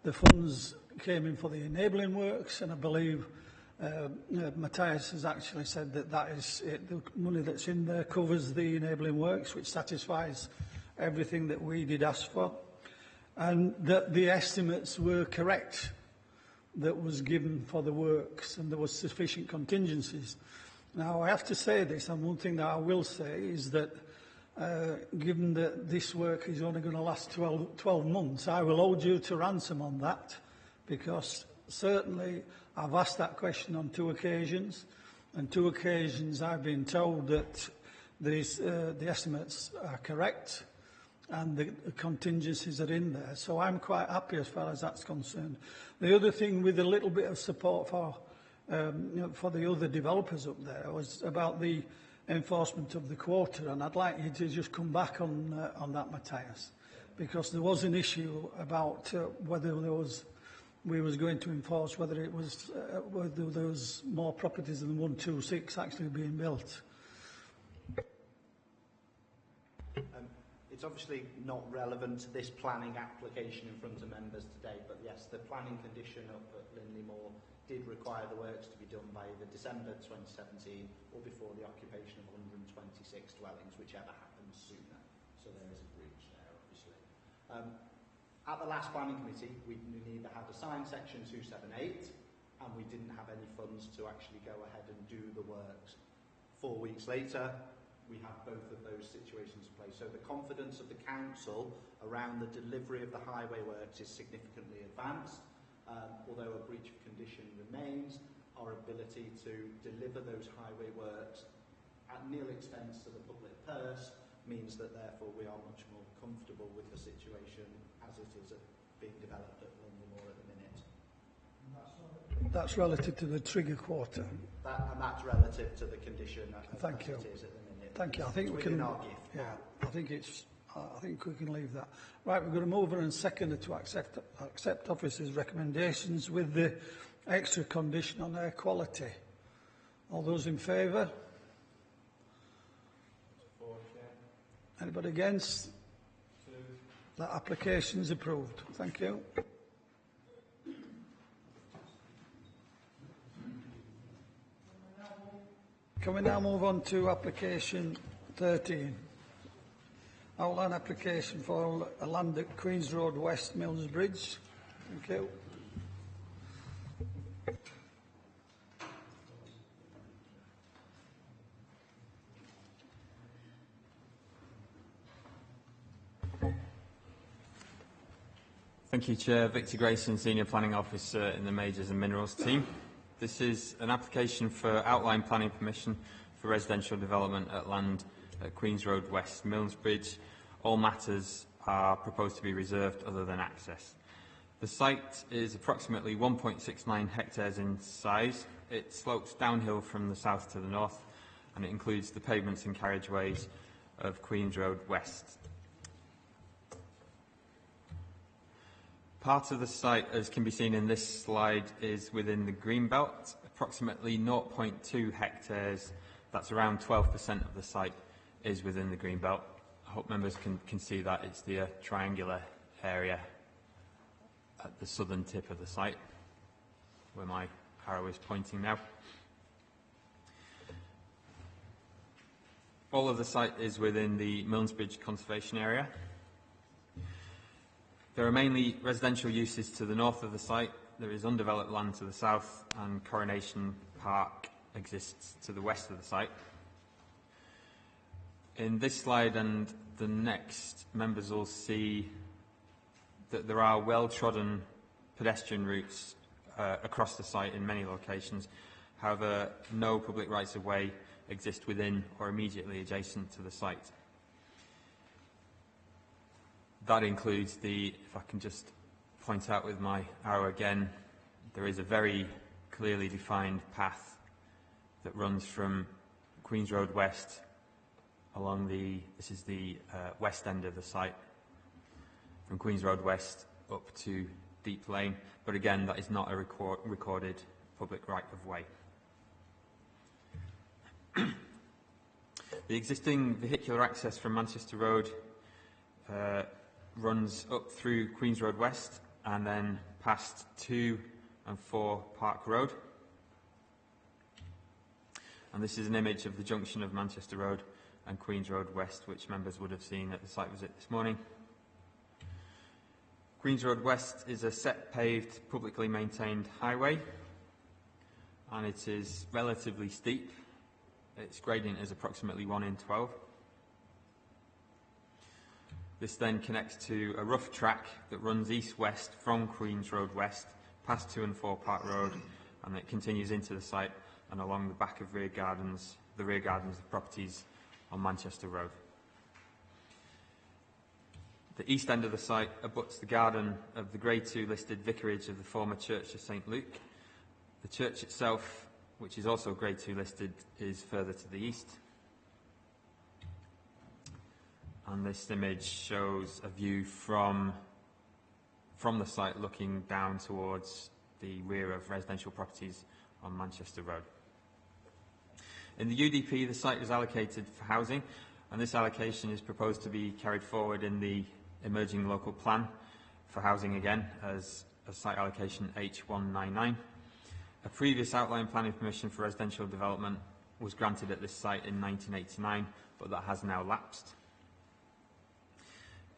the funds came in for the enabling works, and I believe Matthias has actually said that that is it. The money that's in there covers the enabling works, which satisfies everything that we did ask for, and that the estimates were correct that was given for the works, and there was sufficient contingencies. Now, I have to say this, and one thing that I will say is that given that this work is only going to last 12 months, I will hold you to ransom on that, because certainly I've asked that question on 2 occasions, and 2 occasions I've been told that the estimates are correct and the contingencies are in there. So I'm quite happy as far as that's concerned. The other thing, with a little bit of support for the other developers up there, was about the enforcement of the quota, and I'd like you to just come back on that, Matthias, because there was an issue about whether we was going to enforce whether there was more properties than 126 actually being built. It's obviously not relevant to this planning application in front of members today, but yes, the planning condition up at Linley Moor did require the works to be done by either December 2017 or before the occupation of 126 dwellings, whichever happens sooner. So there is a breach there, obviously. At the last planning committee, we neither had a signed section 278, and we didn't have any funds to actually go ahead and do the works. 4 weeks later, we have both of those situations in place. So the confidence of the council around the delivery of the highway works is significantly advanced. Although a breach of condition remains, our ability to deliver those highway works at nil expense to the public purse means that therefore we are much more comfortable with the situation as it is being developed at Linley Moor at the minute. That's relative to the trigger quota. And that's relative to the condition Thank you. It is at the minute. Thank you. I think we can. Yeah, I think we can leave that. Right, we're going to move on and second to accept officers' recommendations with the extra condition on air quality. All those in favour? Anybody against? That application is approved. Thank you. Can we now move on to application 13? Outline application for a land at Queen's Road West, Mills Bridge. Thank you. Thank you, Chair. Victor Grayson, Senior Planning Officer in the Majors and Minerals team. This is an application for outline planning permission for residential development at land at Queen's Road West, Mills Bridge. All matters are proposed to be reserved other than access. The site is approximately 1.69 hectares in size. It slopes downhill from the south to the north, and it includes the pavements and carriageways of Queen's Road West. Part of the site, as can be seen in this slide, is within the green belt, approximately 0.2 hectares. That's around 12% of the site is within the green belt. I hope members can see that. It's the triangular area at the southern tip of the site, where my arrow is pointing now. All of the site is within the Milnsbridge Conservation Area. There are mainly residential uses to the north of the site. There is undeveloped land to the south, and Coronation Park exists to the west of the site. In this slide and the next, members will see that there are well-trodden pedestrian routes across the site in many locations. However, no public rights-of-way exist within or immediately adjacent to the site. That includes if I can just point out with my arrow again, there is a very clearly defined path that runs from Queen's Road West along this is the west end of the site, from Queen's Road West up to Deep Lane, but again that is not a recorded public right-of-way. The existing vehicular access from Manchester Road runs up through Queen's Road West and then past 2 and 4 Park Road. And this is an image of the junction of Manchester Road and Queen's Road West, which members would have seen at the site visit this morning. Queen's Road West is a set paved, publicly maintained highway, and it is relatively steep. Its gradient is approximately 1 in 12. This then connects to a rough track that runs east-west from Queen's Road West, past 2 and 4 Park Road, and it continues into the site and along the back of the rear gardens of properties on Manchester Road. The east end of the site abuts the garden of the Grade 2 listed vicarage of the former Church of St Luke. The church itself, which is also Grade 2 listed, is further to the east. And this image shows a view from the site looking down towards the rear of residential properties on Manchester Road. In the UDP, the site is allocated for housing, and this allocation is proposed to be carried forward in the emerging local plan for housing again as site allocation H199. A previous outline planning permission for residential development was granted at this site in 1989, but that has now lapsed.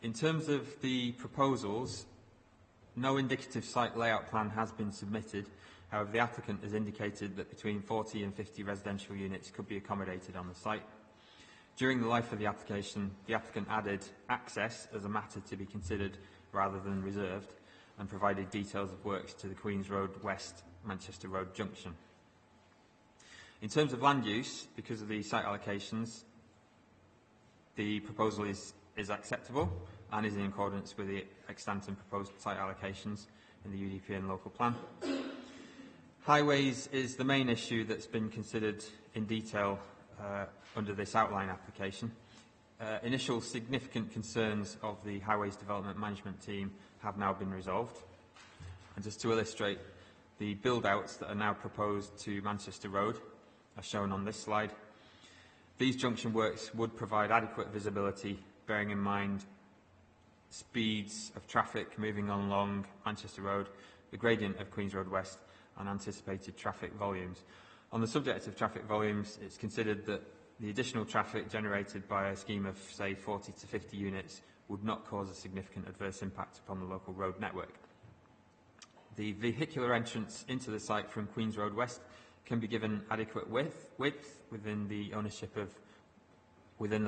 In terms of the proposals, no indicative site layout plan has been submitted. However, the applicant has indicated that between 40 and 50 residential units could be accommodated on the site. During the life of the application, the applicant added access as a matter to be considered rather than reserved, and provided details of works to the Queen's Road West Manchester Road junction. In terms of land use, because of the site allocations, the proposal is acceptable and is in accordance with the extant and proposed site allocations in the UDP and local plan. Highways is the main issue that's been considered in detail under this outline application. Initial significant concerns of the Highways Development Management team have now been resolved. And just to illustrate, the build-outs that are now proposed to Manchester Road are shown on this slide. These junction works would provide adequate visibility, bearing in mind speeds of traffic moving along Manchester Road, the gradient of Queen's Road West, and anticipated traffic volumes. On the subject of traffic volumes, it's considered that the additional traffic generated by a scheme of, say, 40 to 50 units would not cause a significant adverse impact upon the local road network. The vehicular entrance into the site from Queen's Road West can be given adequate width within the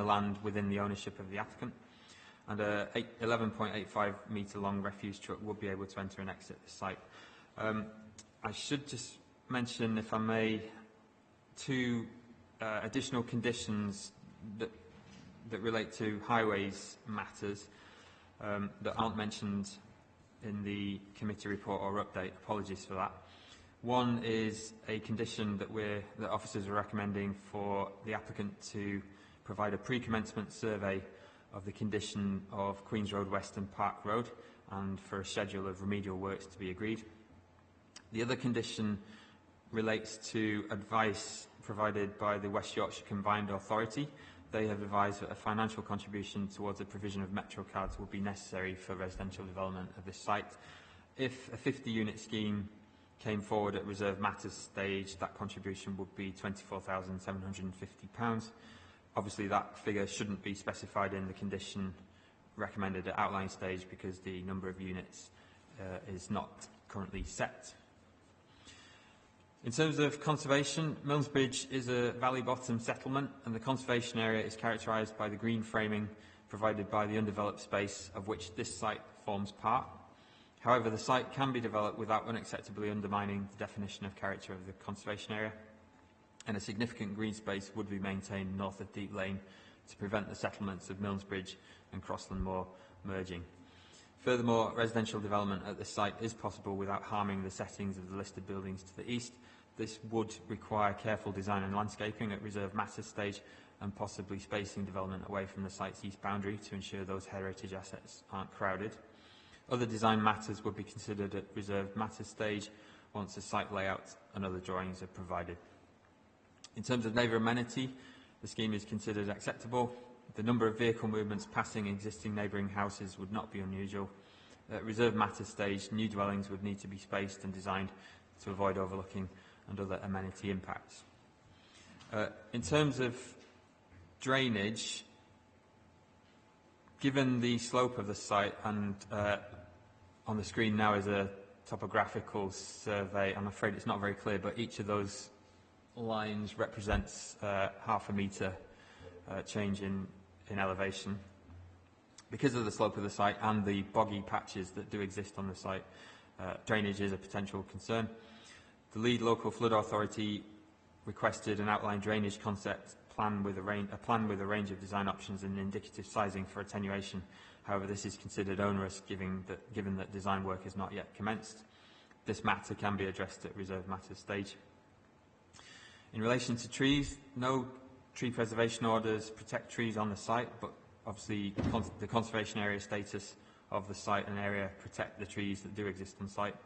land within the ownership of the applicant, and a 11.85 metre long refuse truck would be able to enter and exit the site. I should just mention, if I may, two additional conditions that relate to highways matters that aren't mentioned in the committee report or update. Apologies for that. One is a condition that officers are recommending for the applicant to provide a pre-commencement survey of the condition of Queen's Road West and Park Road, and for a schedule of remedial works to be agreed. The other condition relates to advice provided by the West Yorkshire Combined Authority. They have advised that a financial contribution towards the provision of metro cards will be necessary for residential development of this site. If a 50-unit scheme came forward at reserve matters stage, that contribution would be £24,750. Obviously, that figure shouldn't be specified in the condition recommended at outline stage because the number of units is not currently set. In terms of conservation, Milnesbridge is a valley-bottom settlement, and the conservation area is characterised by the green framing provided by the undeveloped space of which this site forms part. However, the site can be developed without unacceptably undermining the definition of character of the conservation area. and a significant green space would be maintained north of Deep Lane to prevent the settlements of Millsbridge and Crossland Moor merging. Furthermore, residential development at this site is possible without harming the settings of the listed buildings to the east. This would require careful design and landscaping at reserve matters stage and possibly spacing development away from the site's east boundary to ensure those heritage assets aren't crowded. Other design matters would be considered at reserved matters stage once the site layout and other drawings are provided. In terms of neighbour amenity, the scheme is considered acceptable. The number of vehicle movements passing existing neighbouring houses would not be unusual. At reserved matters stage, new dwellings would need to be spaced and designed to avoid overlooking and other amenity impacts. In terms of drainage, given the slope of the site, and on the screen now is a topographical survey, I'm afraid it's not very clear, but each of those lines represents half a metre change in elevation. Because of the slope of the site and the boggy patches that do exist on the site, drainage is a potential concern. The lead local flood authority requested an outline drainage concept plan with a range of design options and indicative sizing for attenuation. However, this is considered onerous given that design work is not yet commenced. This matter can be addressed at reserved matters stage. In relation to trees, no tree preservation orders protect trees on the site, but obviously the conservation area status of the site and area protect the trees that do exist on site.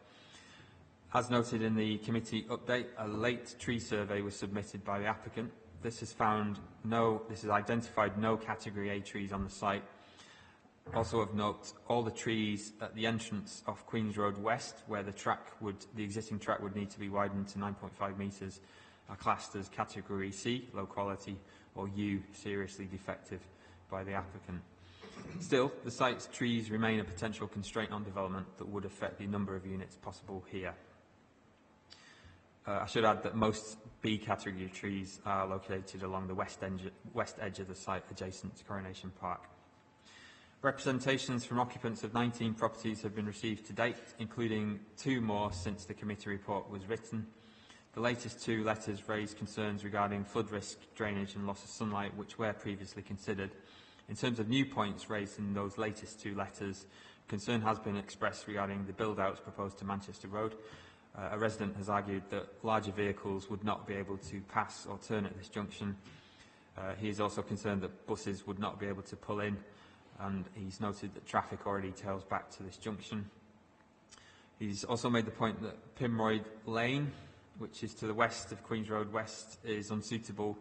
As noted in the committee update, a late tree survey was submitted by the applicant. This has identified no Category A trees on the site. Also of note, all the trees at the entrance off Queen's Road West, where the existing track would need to be widened to 9.5 metres, are classed as Category C, low quality, or U, seriously defective, by the applicant. Still, the site's trees remain a potential constraint on development that would affect the number of units possible here. I should add that most B category trees are located along the west edge of the site adjacent to Coronation Park. Representations from occupants of 19 properties have been received to date, including 2 more since the committee report was written. The latest 2 letters raised concerns regarding flood risk, drainage and loss of sunlight, which were previously considered. In terms of new points raised in those latest 2 letters, concern has been expressed regarding the build-outs proposed to Manchester Road. A resident has argued that larger vehicles would not be able to pass or turn at this junction. He is also concerned that buses would not be able to pull in, and he's noted that traffic already tails back to this junction. He's also made the point that Pimroyd Lane, which is to the west of Queen's Road West, is unsuitable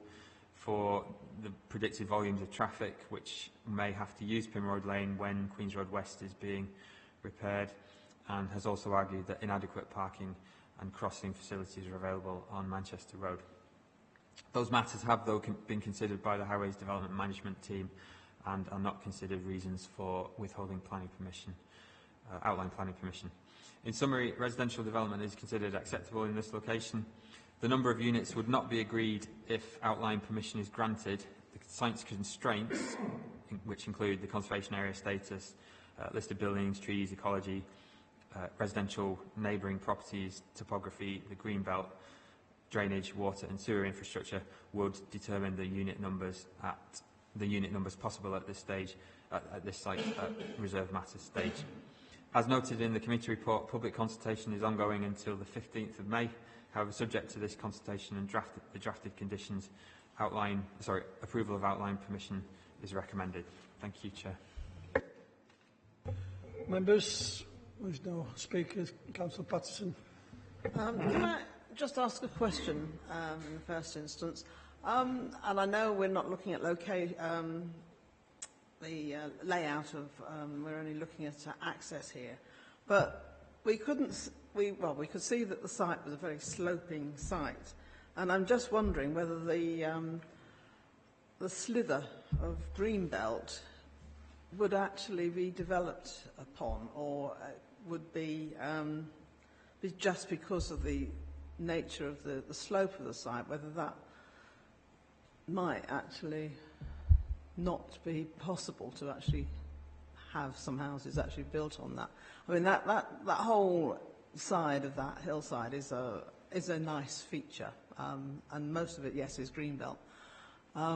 for the predicted volumes of traffic, which may have to use Pimroyd Lane when Queen's Road West is being repaired, and has also argued that inadequate parking and crossing facilities are available on Manchester Road. Those matters have, though, been considered by the Highways Development Management team and are not considered reasons for withholding planning permission, outline planning permission. In summary, residential development is considered acceptable in this location. The number of units would not be agreed if outline permission is granted. The site's constraints, which include the conservation area status, listed buildings, trees, ecology, residential neighbouring properties, topography, the green belt, drainage, water and sewer infrastructure, would determine the unit numbers possible at this stage, at this site, at reserved matters stage. As noted in the committee report, public consultation is ongoing until the 15th of May. However, subject to this consultation and the drafted conditions, approval of outline permission is recommended. Thank you, Chair. Members, there's no speakers. Councillor Patterson. Can I just ask a question in the first instance? And I know we're not looking at the layout of, we're only looking at access here, but we could see that the site was a very sloping site, and I'm just wondering whether the slither of Greenbelt would actually be developed upon, or would be just because of the nature of the slope of the site, whether that might actually not be possible to actually have some houses actually built on that. I mean, that whole side of that hillside is is a nice feature, and most of it, yes, is greenbelt. I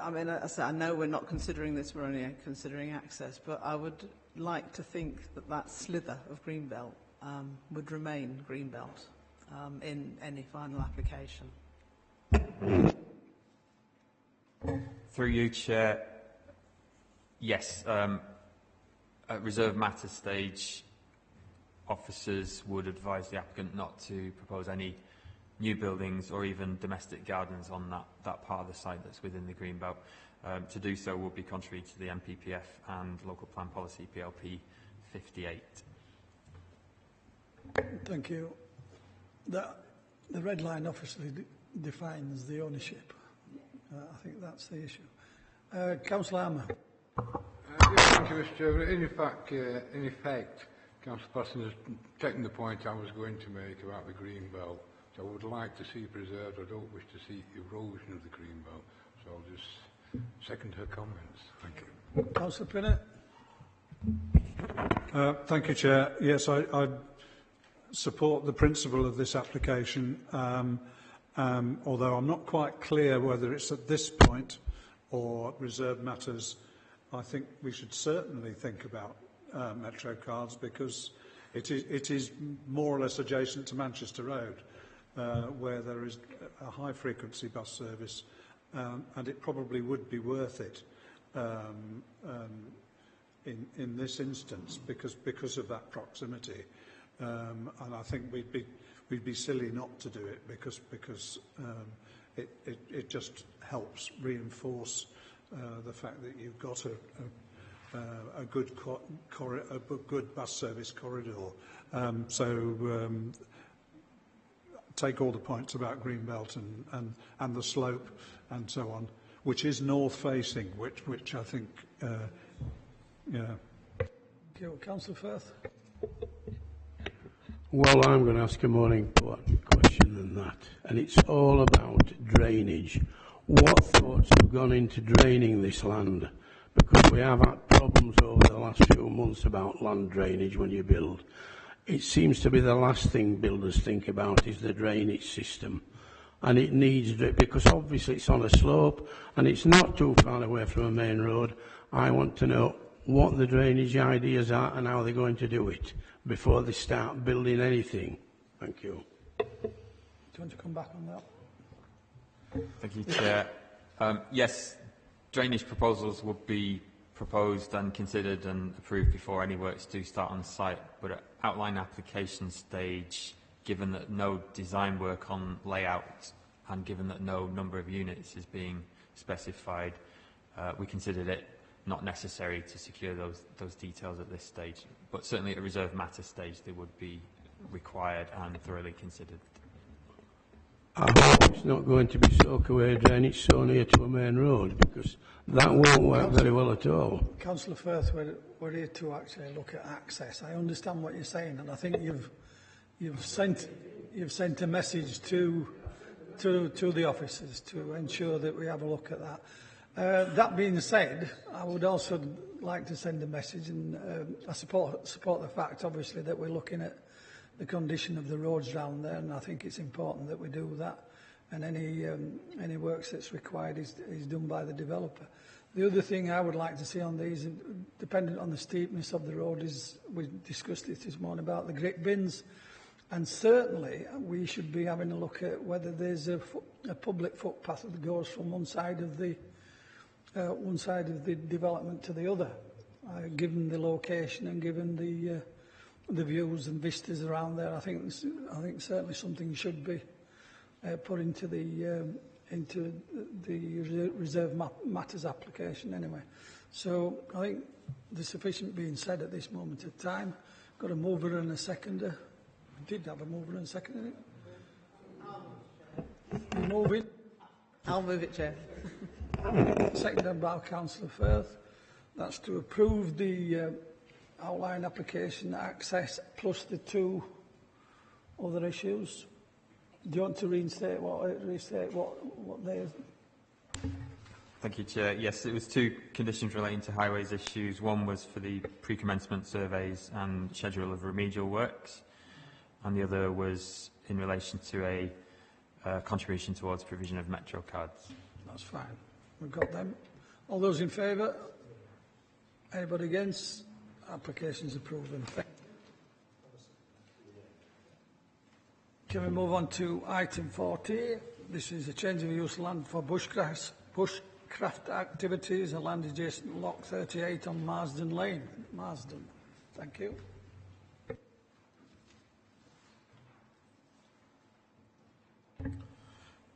mean, as I say, I know we're not considering this, we're only considering access, but I would like to think that that slither of greenbelt would remain greenbelt in any final application. Through you, Chair, yes, at reserve matter stage, officers would advise the applicant not to propose any new buildings or even domestic gardens on that part of the site that's within the greenbelt. To do so would be contrary to the MPPF and Local Plan Policy PLP 58. Thank you. The red line obviously defines the ownership. I think that's the issue. Councillor Hammer. Yes, thank you, Mr. Chair. In effect, Councillor Patterson has taken the point I was going to make about the greenbelt. So I would like to see preserved. I don't wish to see erosion of the greenbelt. So I'll just second her comments. Thank you. Councillor Pinnock. Thank you, Chair. Yes, I support the principle of this application, although I'm not quite clear whether it's at this point or reserved matters. I think we should certainly think about Metro cards, because it is more or less adjacent to Manchester Road, where there is a high-frequency bus service, and it probably would be worth it in this instance because of that proximity. And I think we'd be silly not to do it because it just helps reinforce the fact that you've got a good bus service corridor. Take all the points about Greenbelt and the slope and so on, which is north facing, which I think, yeah. Councillor Firth. Well, I'm going to ask a more important question than that, and it's all about drainage. What thoughts have gone into draining this land? Because we have had problems over the last few months about land drainage when you build. It seems to be the last thing builders think about is the drainage system. And it needs, because obviously it's on a slope and it's not too far away from a main road. I want to know what the drainage ideas are and how they're going to do it before they start building anything. Thank you. Do you want to come back on that? Thank you, Chair. Yes, drainage proposals would be proposed and considered and approved before any works do start on site, but at outline application stage, given that no design work on layout and given that no number of units is being specified, we considered it not necessary to secure those details at this stage. But certainly at a reserve matter stage, they would be required and thoroughly considered. I hope it's not going to be soak-away drainage so near to a main road, because that won't work very well at all. Councillor Firth, we're here to actually look at access. I understand what you're saying, and I think you've sent a message to the officers to ensure that we have a look at that. That being said, I would also like to send a message, and I support the fact, obviously, that we're looking at the condition of the roads around there, and I think it's important that we do that. And any works that's required is done by the developer. The other thing I would like to see on these, dependent on the steepness of the road, is we discussed it this morning about the grit bins, and certainly we should be having a look at whether there's a public footpath that goes from one side of the development to the other, given the location and given the views and vistas around there. I think certainly something should be put into the reserve matters application anyway. So I think there's sufficient being said at this moment of time. Got a mover and a seconder. We did have a mover and a seconder. Move it. I'll move it, Chair. Seconded by Councillor Firth. That's to approve the outline application access plus the two other issues. Do you want to restate what they? Thank you, Chair. Yes, it was two conditions relating to highways issues. One was for the pre-commencement surveys and schedule of remedial works. and the other was in relation to a contribution towards provision of Metro cards. That's fine. We've got them. All those in favour? Anybody against? Applications approved. Can we move on to item 40? This is a change of use land for bushcraft activities, a land adjacent to Lock 38 on Marsden Lane. Marsden. Thank you.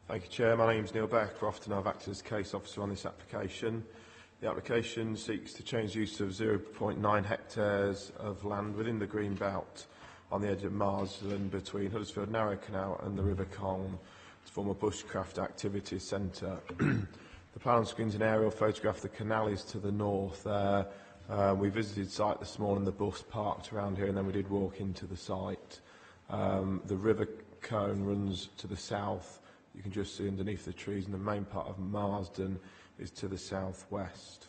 Thank you, Chair. My name is Neil Bearcroft and I've acted as case officer on this application. The application seeks to change use of 0.9 hectares of land within the green belt on the edge of Marsden between Huddersfield Narrow Canal and the River Colne to form a bushcraft activities centre. The plan on screen is an aerial photograph. The canal is to the north there. We visited site this morning, the bus parked around here, and then we did walk into the site. The River Colne runs to the south. You can just see underneath the trees, and the main part of Marsden is to the southwest.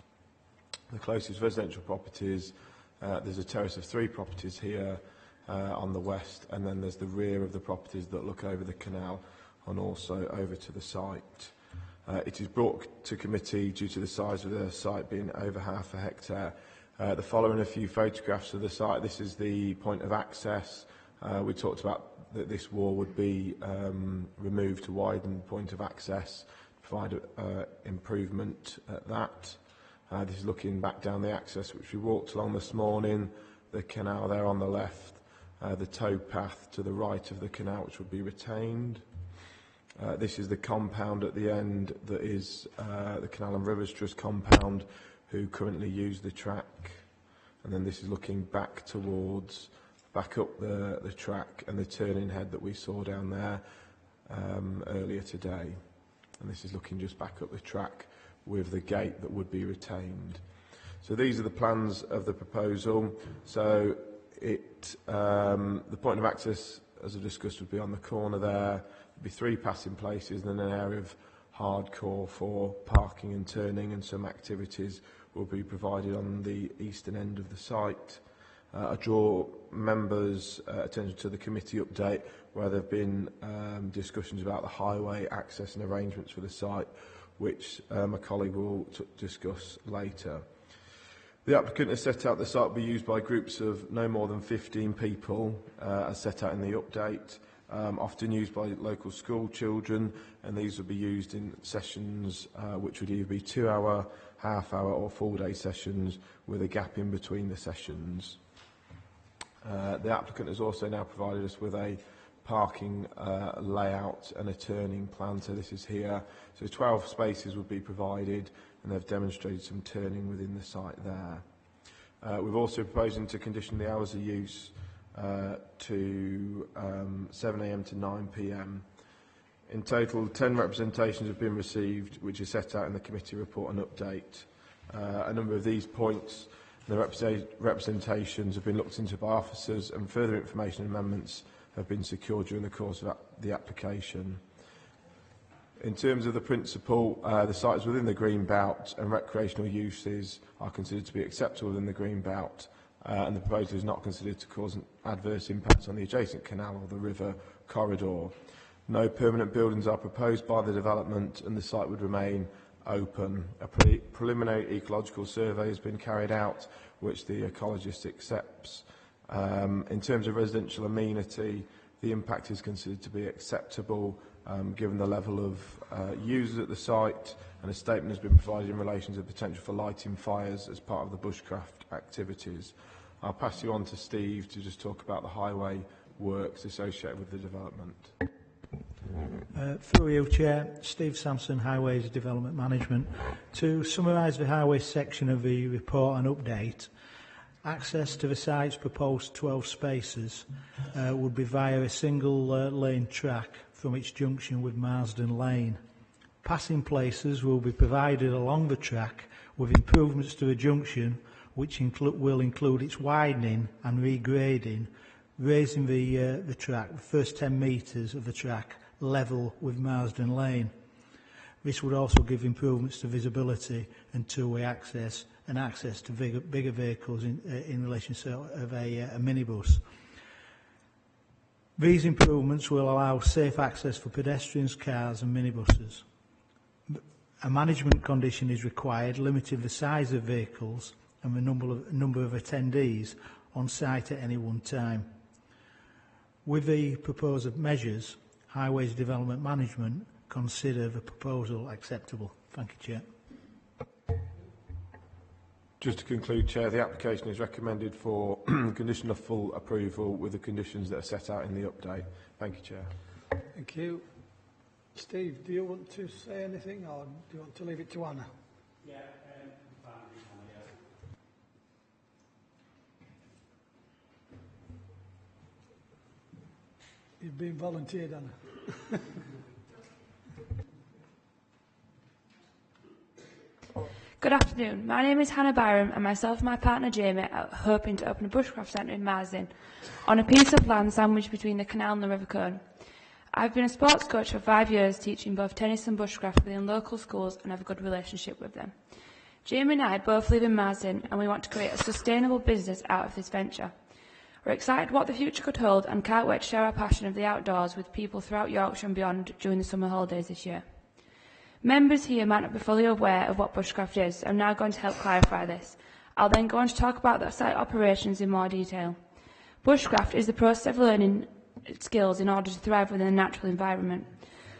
The closest residential properties, there's a terrace of 3 properties here on the west, and then there's the rear of the properties that look over the canal and also over to the site. It is brought to committee due to the size of the site being over half a hectare. The following a few photographs of the site. This is the point of access. We talked about that this wall would be removed to widen the point of access, provide improvement at that. This is looking back down the access which we walked along this morning, the canal there on the left, the tow path to the right of the canal which would be retained. This is the compound at the end that is the Canal and Rivers Trust compound who currently use the track. And then this is looking back towards, back up the track and the turning head that we saw down there earlier today. And this is looking just back up the track with the gate that would be retained. So these are the plans of the proposal. So the point of access, as I discussed, would be on the corner there. There'd be 3 passing places and then an area of hardcore for parking and turning, and some activities will be provided on the eastern end of the site. I draw members' attention to the committee update where there have been discussions about the highway access and arrangements for the site, which my colleague will discuss later. The applicant has set out the site will be used by groups of no more than 15 people, as set out in the update, often used by local school children, and these will be used in sessions which would either be 2-hour, half-hour or full-day sessions with a gap in between the sessions. The applicant has also now provided us with a parking layout and a turning plan, so this is here. So 12 spaces would be provided, and they've demonstrated some turning within the site there. We've also proposing to condition the hours of use to 7 a.m. to 9 p.m. In total, 10 representations have been received, which is set out in the committee report and update. A number of these points, the representations have been looked into by officers, and further information and amendments have been secured during the course of the application. In terms of the principle, the site is within the green belt and recreational uses are considered to be acceptable within the green belt, and the proposal is not considered to cause an adverse impact on the adjacent canal or the river corridor. No permanent buildings are proposed by the development, and the site would remain open. A preliminary ecological survey has been carried out, which the ecologist accepts. In terms of residential amenity, the impact is considered to be acceptable given the level of users at the site, and a statement has been provided in relation to the potential for lighting fires as part of the bushcraft activities. I'll pass you on to Steve to just talk about the highway works associated with the development. Through you, Chair, Steve Sampson, Highways Development Management. To summarise the highway section of the report and update, access to the site's proposed 12 spaces would be via a single lane track from its junction with Marsden Lane. Passing places will be provided along the track with improvements to the junction, which will include its widening and regrading, raising the track, the first 10 metres of the track, level with Marsden Lane. This would also give improvements to visibility and two-way access and access to bigger vehicles in relation to a minibus. These improvements will allow safe access for pedestrians, cars and minibuses. A management condition is required, limiting the size of vehicles and the number of attendees on site at any one time. With the proposed measures, Highways Development Management consider the proposal acceptable. Thank you, Chair. Just to conclude, Chair, the application is recommended for condition of full approval with the conditions that are set out in the update. Thank you, Chair. Thank you. Steve, do you want to say anything, or do you want to leave it to Anna? Yeah, You've been volunteered, Anna. Good afternoon. My name is Hannah Byram, and myself and my partner Jamie are hoping to open a bushcraft centre in Marsden on a piece of land sandwiched between the canal and the River Cone. I've been a sports coach for 5 years, teaching both tennis and bushcraft within local schools, and have a good relationship with them. Jamie and I both live in Marsden, and we want to create a sustainable business out of this venture. We're excited what the future could hold and can't wait to share our passion of the outdoors with people throughout Yorkshire and beyond during the summer holidays this year. Members here might not be fully aware of what bushcraft is. I'm now going to help clarify this. I'll then go on to talk about the site operations in more detail. Bushcraft is the process of learning skills in order to thrive within a natural environment.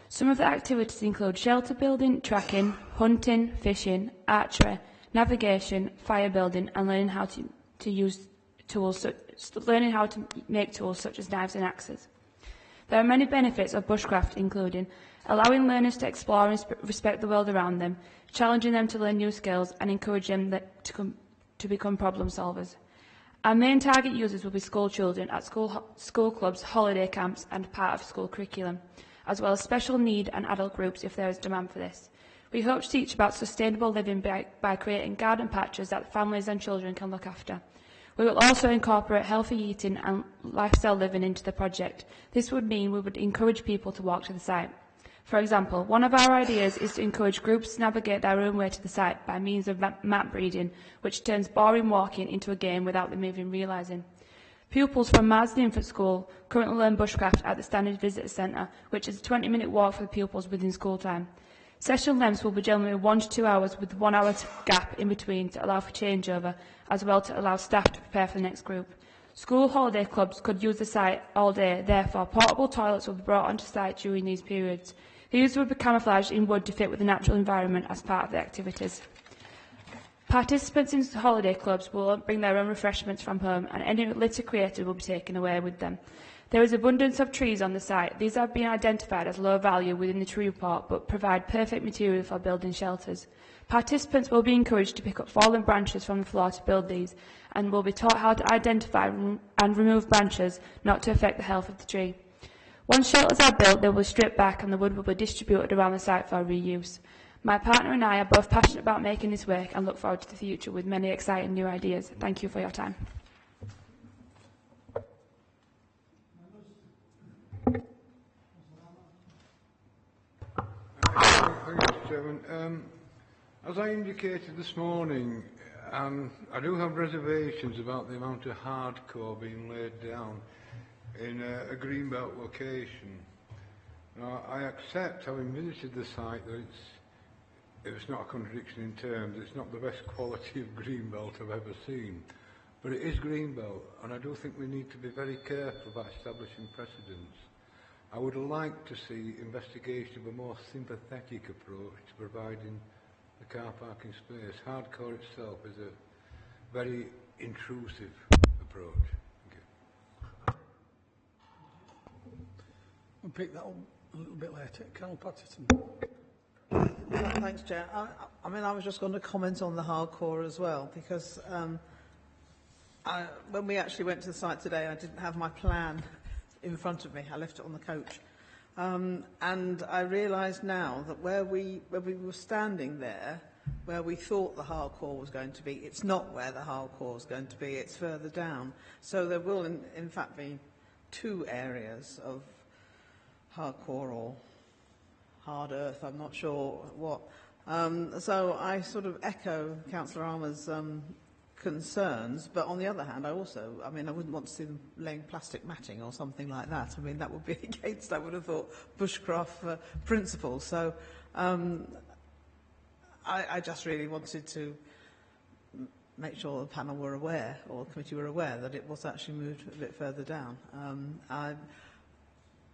Some of the activities include shelter building, tracking, hunting, fishing, archery, navigation, fire building, and learning how to use tools, learning how to make tools such as knives and axes. There are many benefits of bushcraft, including allowing learners to explore and respect the world around them, challenging them to learn new skills, and encouraging them to become problem solvers. Our main target users will be school children at school clubs, holiday camps, and part of school curriculum, as well as special need and adult groups if there is demand for this. We hope to teach about sustainable living by creating garden patches that families and children can look after. We will also incorporate healthy eating and lifestyle living into the project. This would mean we would encourage people to walk to the site. For example, one of our ideas is to encourage groups to navigate their own way to the site by means of map reading, which turns boring walking into a game without them even realising. Pupils from Marsden Infant School currently learn bushcraft at the Standard Visitor Centre, which is a 20-minute walk for the pupils within school time. Session lengths will be generally 1 to 2 hours with 1 hour gap in between to allow for changeover, as well to allow staff to prepare for the next group. School holiday clubs could use the site all day, therefore portable toilets will be brought onto site during these periods. These would be camouflaged in wood to fit with the natural environment as part of the activities. Participants in holiday clubs will bring their own refreshments from home, and any litter created will be taken away with them. There is abundance of trees on the site. These have been identified as low value within the tree report, but provide perfect material for building shelters. Participants will be encouraged to pick up fallen branches from the floor to build these, and will be taught how to identify and remove branches not to affect the health of the tree. Once shelters are built, they will be stripped back and the wood will be distributed around the site for reuse. My partner and I are both passionate about making this work and look forward to the future with many exciting new ideas. Thank you for your time. Thank you, Chairman. As I indicated this morning, I do have reservations about the amount of hardcore being laid down in a greenbelt location. Now, I accept, having visited the site, that it's not a contradiction in terms. It's not the best quality of greenbelt I've ever seen, but it is greenbelt, and I do think we need to be very careful about establishing precedents. I would like to see investigation of a more sympathetic approach to providing the car parking space. Hardcore itself is a very intrusive approach. We'll pick that up a little bit later. Carol Patterson. Thanks, Chair. I mean, I was just going to comment on the hardcore as well, because when we actually went to the site today, I didn't have my plan in front of me. I left it on the coach. And I realised now that where we were standing there, where we thought the hardcore was going to be, it's not where the hardcore is going to be, it's further down. So there will, in fact, be 2 areas of hardcore or hard earth, I'm not sure what. So I sort of echo Councillor Armour's concerns, but on the other hand, I wouldn't want to see them laying plastic matting or something like that. I mean, that would be against, I would have thought, bushcraft principles. So I just really wanted to make sure the panel were aware, or the committee were aware, that it was actually moved a bit further down.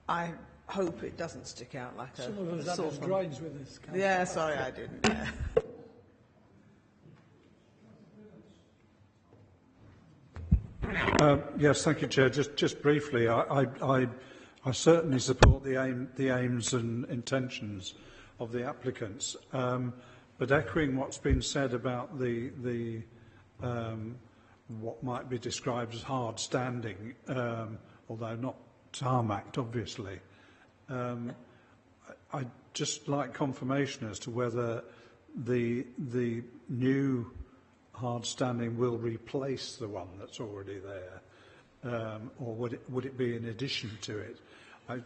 I hope it doesn't stick out like a... Some of us sore had thumb. drawings with us. Yeah, sorry, I didn't. Yeah. Yes, thank you, Chair. Just briefly, I certainly support the aims and intentions of the applicants, but echoing what's been said about the what might be described as hard standing, although not tarmacked, obviously. I'd just like confirmation as to whether the new hard standing will replace the one that's already there, or would it be in addition to it?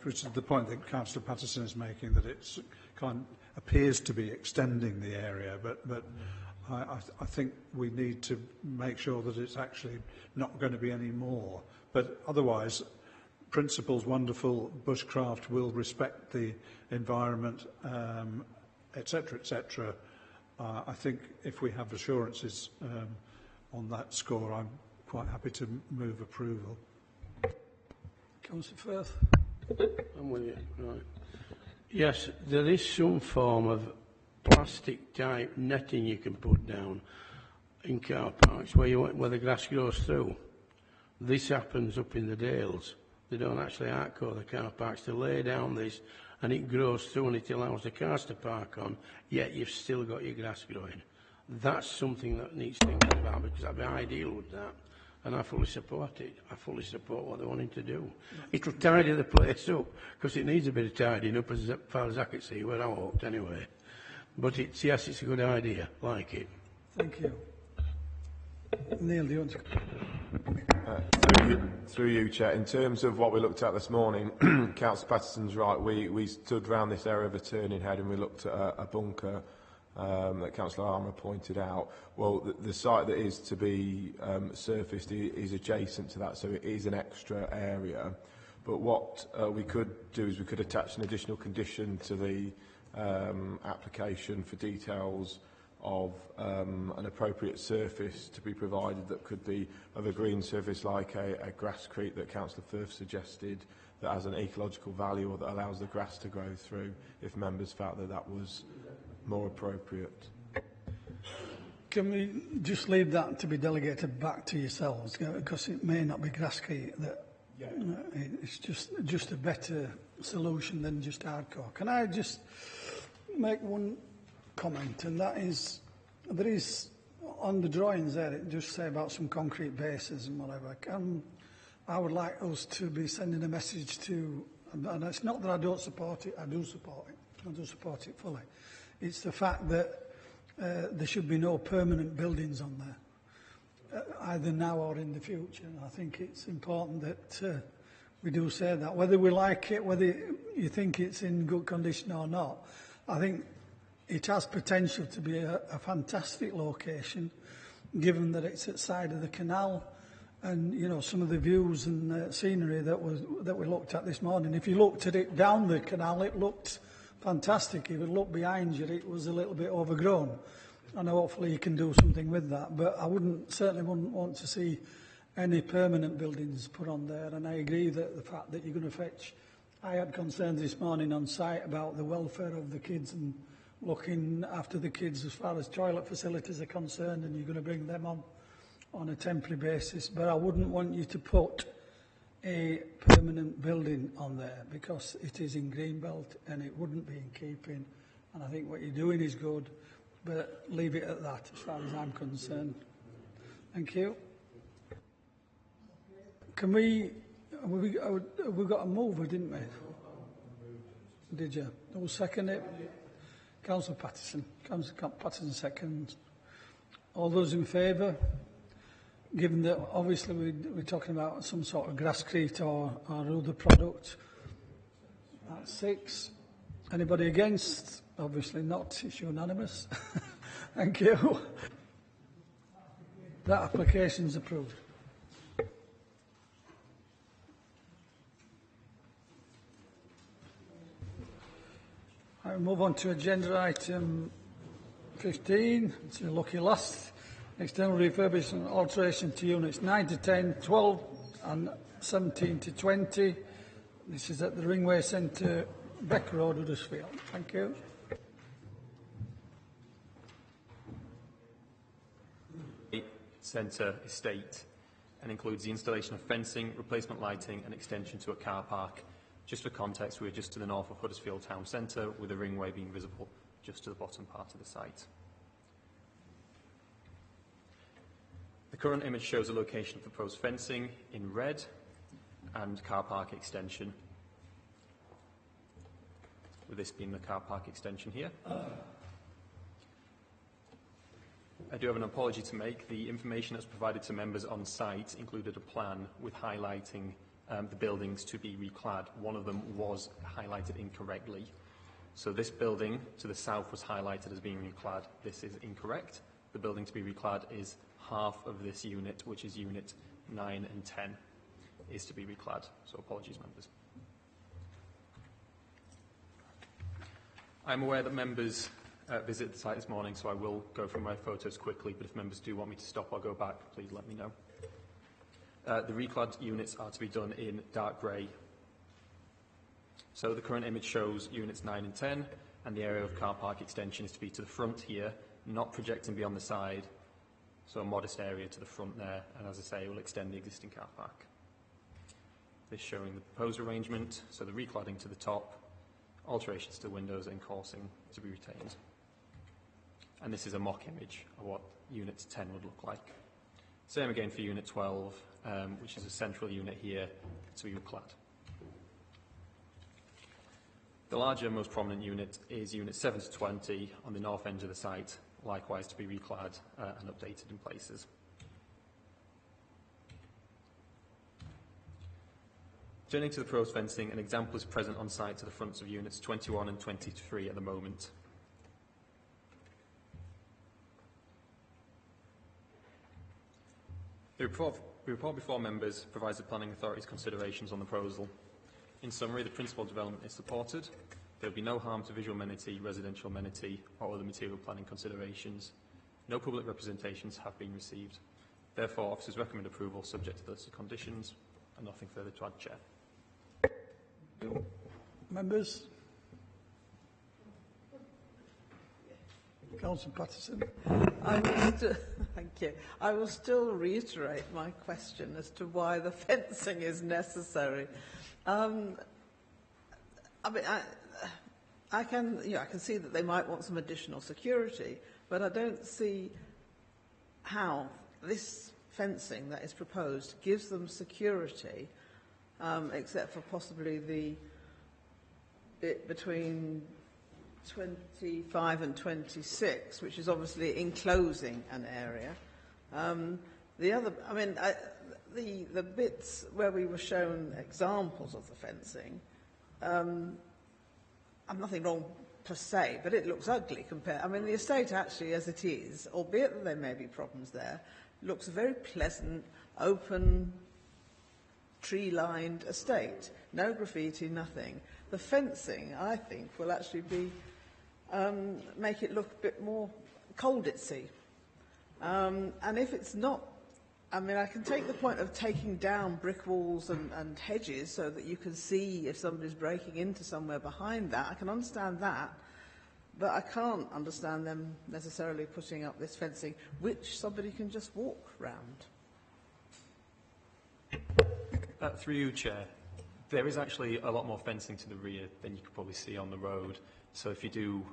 Which is the point that Councillor Patterson is making, that it appears to be extending the area, but I think we need to make sure that it's actually not going to be any more. But otherwise, principles wonderful, bushcraft will respect the environment, etc., etc. I think if we have assurances on that score, I'm quite happy to move approval. Councillor Firth. I'm with you. Right. Yes, there is some form of plastic type netting you can put down in car parks where the grass grows through. This happens up in the Dales. They don't actually hardcore the car parks to lay down this, and it grows through and it allows the cars to park on, yet you've still got your grass growing. That's something that needs thinking about, because that'd be ideal with that. And I fully support it. I fully support what they're wanting to do. It'll tidy the place up, because it needs a bit of tidying up as far as I can see, where I walked anyway. But yes, it's a good idea. Like it. Thank you. Neil, do you want to... Through you, Chair. In terms of what we looked at this morning, Councillor Patterson's right. We stood round this area of a turning head and we looked at a bunker that Councillor Armour pointed out. Well, the site that is to be surfaced is adjacent to that, so it is an extra area. But what we could do is we could attach an additional condition to the application for details of an appropriate surface to be provided that could be of a green surface, like a grasscrete that Councillor Firth suggested, that has an ecological value or that allows the grass to grow through, if members felt that that was more appropriate. Can we just leave that to be delegated back to yourselves, because it may not be grasscrete, that it's just a better solution than just hardcore. Can I just make one comment, and that is, there is on the drawings there, it just say about some concrete bases and whatever. I would like us to be sending a message to, and it's not that I don't support it, I do support it. I do support it fully. It's the fact that there should be no permanent buildings on there, either now or in the future. And I think it's important that we do say that. Whether we like it, whether you think it's in good condition or not, I think it has potential to be a fantastic location, given that it's at the side of the canal, and you know some of the views and scenery that we looked at this morning. If you looked at it down the canal, it looked fantastic. If you look behind you, it was a little bit overgrown, and hopefully you can do something with that. But I certainly wouldn't want to see any permanent buildings put on there. And I agree that the fact that you're going to fetch, I had concerns this morning on site about the welfare of the kids and looking after the kids as far as toilet facilities are concerned, and you're going to bring them on a temporary basis. But I wouldn't want you to put a permanent building on there, because it is in Greenbelt and it wouldn't be in keeping. And I think what you're doing is good, but leave it at that as far as I'm concerned. Thank you. Can we've got a mover, didn't we? Did you? Who seconded it? Councillor Patterson. Councillor Patterson seconds. All those in favour? Given that obviously we're talking about some sort of grasscrete or other product. That's 6. Anybody against? Obviously not. It's unanimous. Thank you. That application is approved. I move on to agenda item 15. It's a lucky last. External refurbishment and alteration to units 9 to 10, 12 and 17 to 20. This is at the Ringway Centre, Beck Road, Huddersfield. Thank you. Centre estate and includes the installation of fencing, replacement lighting and extension to a car park. Just for context, we're just to the north of Huddersfield Town Centre, with the ringway being visible just to the bottom part of the site. The current image shows the location of proposed fencing in red and car park extension, with this being the car park extension here. I do have an apology to make. The information that's provided to members on site included a plan with highlighting the buildings to be reclad. One of them was highlighted incorrectly. So this building to the south was highlighted as being reclad. This is incorrect. The building to be reclad is half of this unit, which is unit 9 and 10, is to be reclad. So apologies, members. I'm aware that members visited the site this morning, so I will go through my photos quickly, but if members do want me to stop or go back, please let me know. The reclad units are to be done in dark grey. So the current image shows units 9 and 10, and the area of car park extension is to be to the front here, not projecting beyond the side, so a modest area to the front there, and as I say, it will extend the existing car park. This showing the proposed arrangement, so the recladding to the top, alterations to windows and coursing to be retained. And this is a mock image of what unit 10 would look like. Same again for unit 12, which is a central unit here to be reclad. The larger, most prominent unit is unit 7 to 20 on the north end of the site, likewise to be reclad and updated in places. Turning to the proposed fencing, an example is present on site to the fronts of units 21 and 23 at the moment. The report before members provides the Planning Authority's considerations on the proposal. In summary, the principal development is supported. There will be no harm to visual amenity, residential amenity or other material planning considerations. No public representations have been received. Therefore, officers recommend approval subject to the list of conditions, and nothing further to add, Chair. Members? Councillor Patterson. Thank you. I will still reiterate my question as to why the fencing is necessary. I mean, I can see that they might want some additional security, but I don't see how this fencing that is proposed gives them security, except for possibly the bit between 25 and 26, which is obviously enclosing an area. The other, I mean, the bits where we were shown examples of the fencing, I'm nothing wrong per se, but it looks ugly compared. I mean, the estate actually, as it is, albeit that there may be problems there, looks a very pleasant, open, tree-lined estate. No graffiti, nothing. The fencing, I think, will actually be make it look a bit more Colditzy. And if it's not, I mean, I can take the point of taking down brick walls and hedges so that you can see if somebody's breaking into somewhere behind that. I can understand that, but I can't understand them necessarily putting up this fencing, which somebody can just walk round. Through you, Chair, there is actually a lot more fencing to the rear than you could probably see on the road. So if you do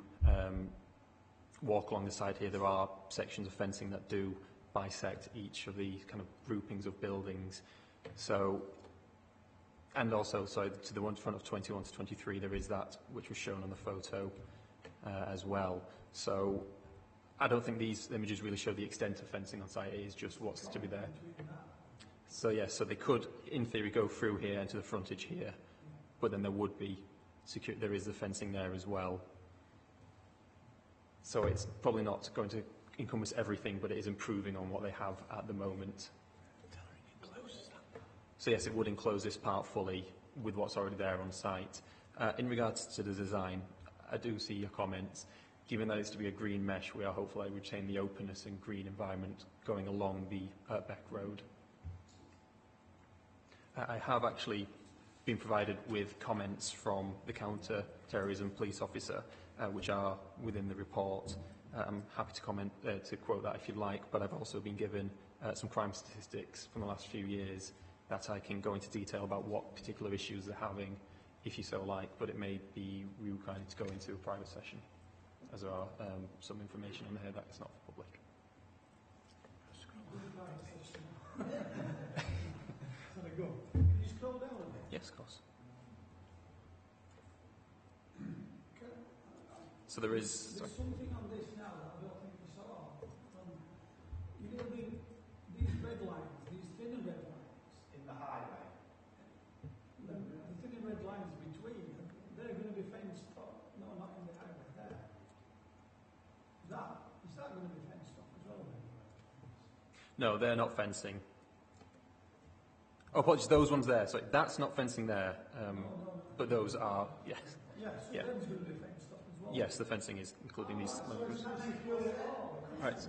walk along the side here, there are sections of fencing that do bisect each of the kind of groupings of buildings. So, and also, sorry, to the one in front of 21 to 23, there is that which was shown on the photo as well. So I don't think these images really show the extent of fencing on site. It is just what's to be there. So yes, so they could, in theory, go through here into the frontage here, but then there would be there is the fencing there as well. So it's probably not going to encompass everything, but it is improving on what they have at the moment. So yes, it would enclose this part fully with what's already there on site. In regards to the design, I do see your comments. Given that it's to be a green mesh, we are hopeful to retain the openness and green environment going along the Beck Road. I have actually been provided with comments from the counter-terrorism police officer, which are within the report. I'm happy to comment, to quote that if you'd like, but I've also been given some crime statistics from the last few years that I can go into detail about what particular issues they're having, if you so like, but it may be real kind to go into a private session, as there are some information on here that is not for public. Yes, of course. So there is... There's something on this now that I don't think we saw. You know, these red lines, these thinner red lines. In the highway? The thinner red lines between, they're going to be fenced off. No, not in the highway, there. Is that going to be fenced off as well? No, they're not fencing. Oh, apologies, those ones there. Sorry, that's not fencing there, but those are, yes. Yes, so yeah. them's going to be fenced off as well. Yes, the fencing is including these. So it's going to secure it all. Right. It's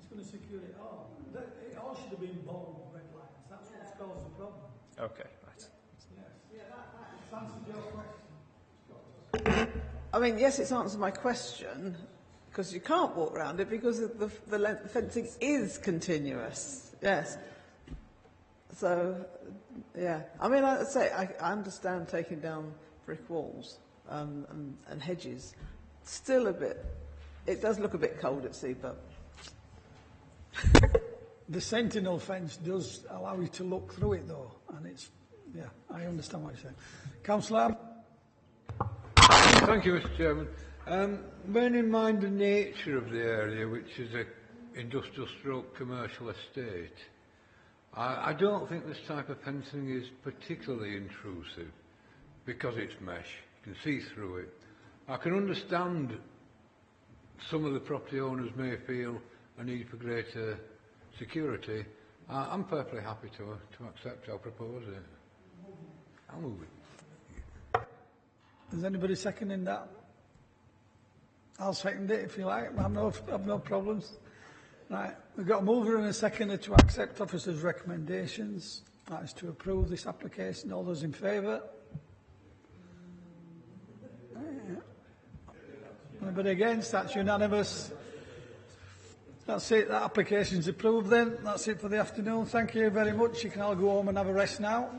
going to secure it all. It all should have been bold red lines. That's what's caused the problem. Okay, right. Yes. Yeah, that answers your question. I mean, yes, it's answered my question, because you can't walk around it because the fencing is continuous. Yes. So, yeah. I mean, I'd say I understand taking down brick walls and hedges. Still a bit, it does look a bit cold at sea, but... The sentinel fence does allow you to look through it, though, and it's, yeah, I understand what you're saying. Councillor? Thank you, Mr. Chairman. Bearing in mind the nature of the area, which is an industrial stroke commercial estate, I don't think this type of fencing is particularly intrusive because it's mesh. You can see through it. I can understand some of the property owners may feel a need for greater security. I'm perfectly happy to accept or propose it. I'll move it. Is anybody seconding that? I'll second it if you like. I've no problems. Right, we've got a mover and a seconder to accept officers' recommendations. That is to approve this application. All those in favour? Anybody against? That's unanimous. That's it. That application's approved then. That's it for the afternoon. Thank you very much. You can all go home and have a rest now.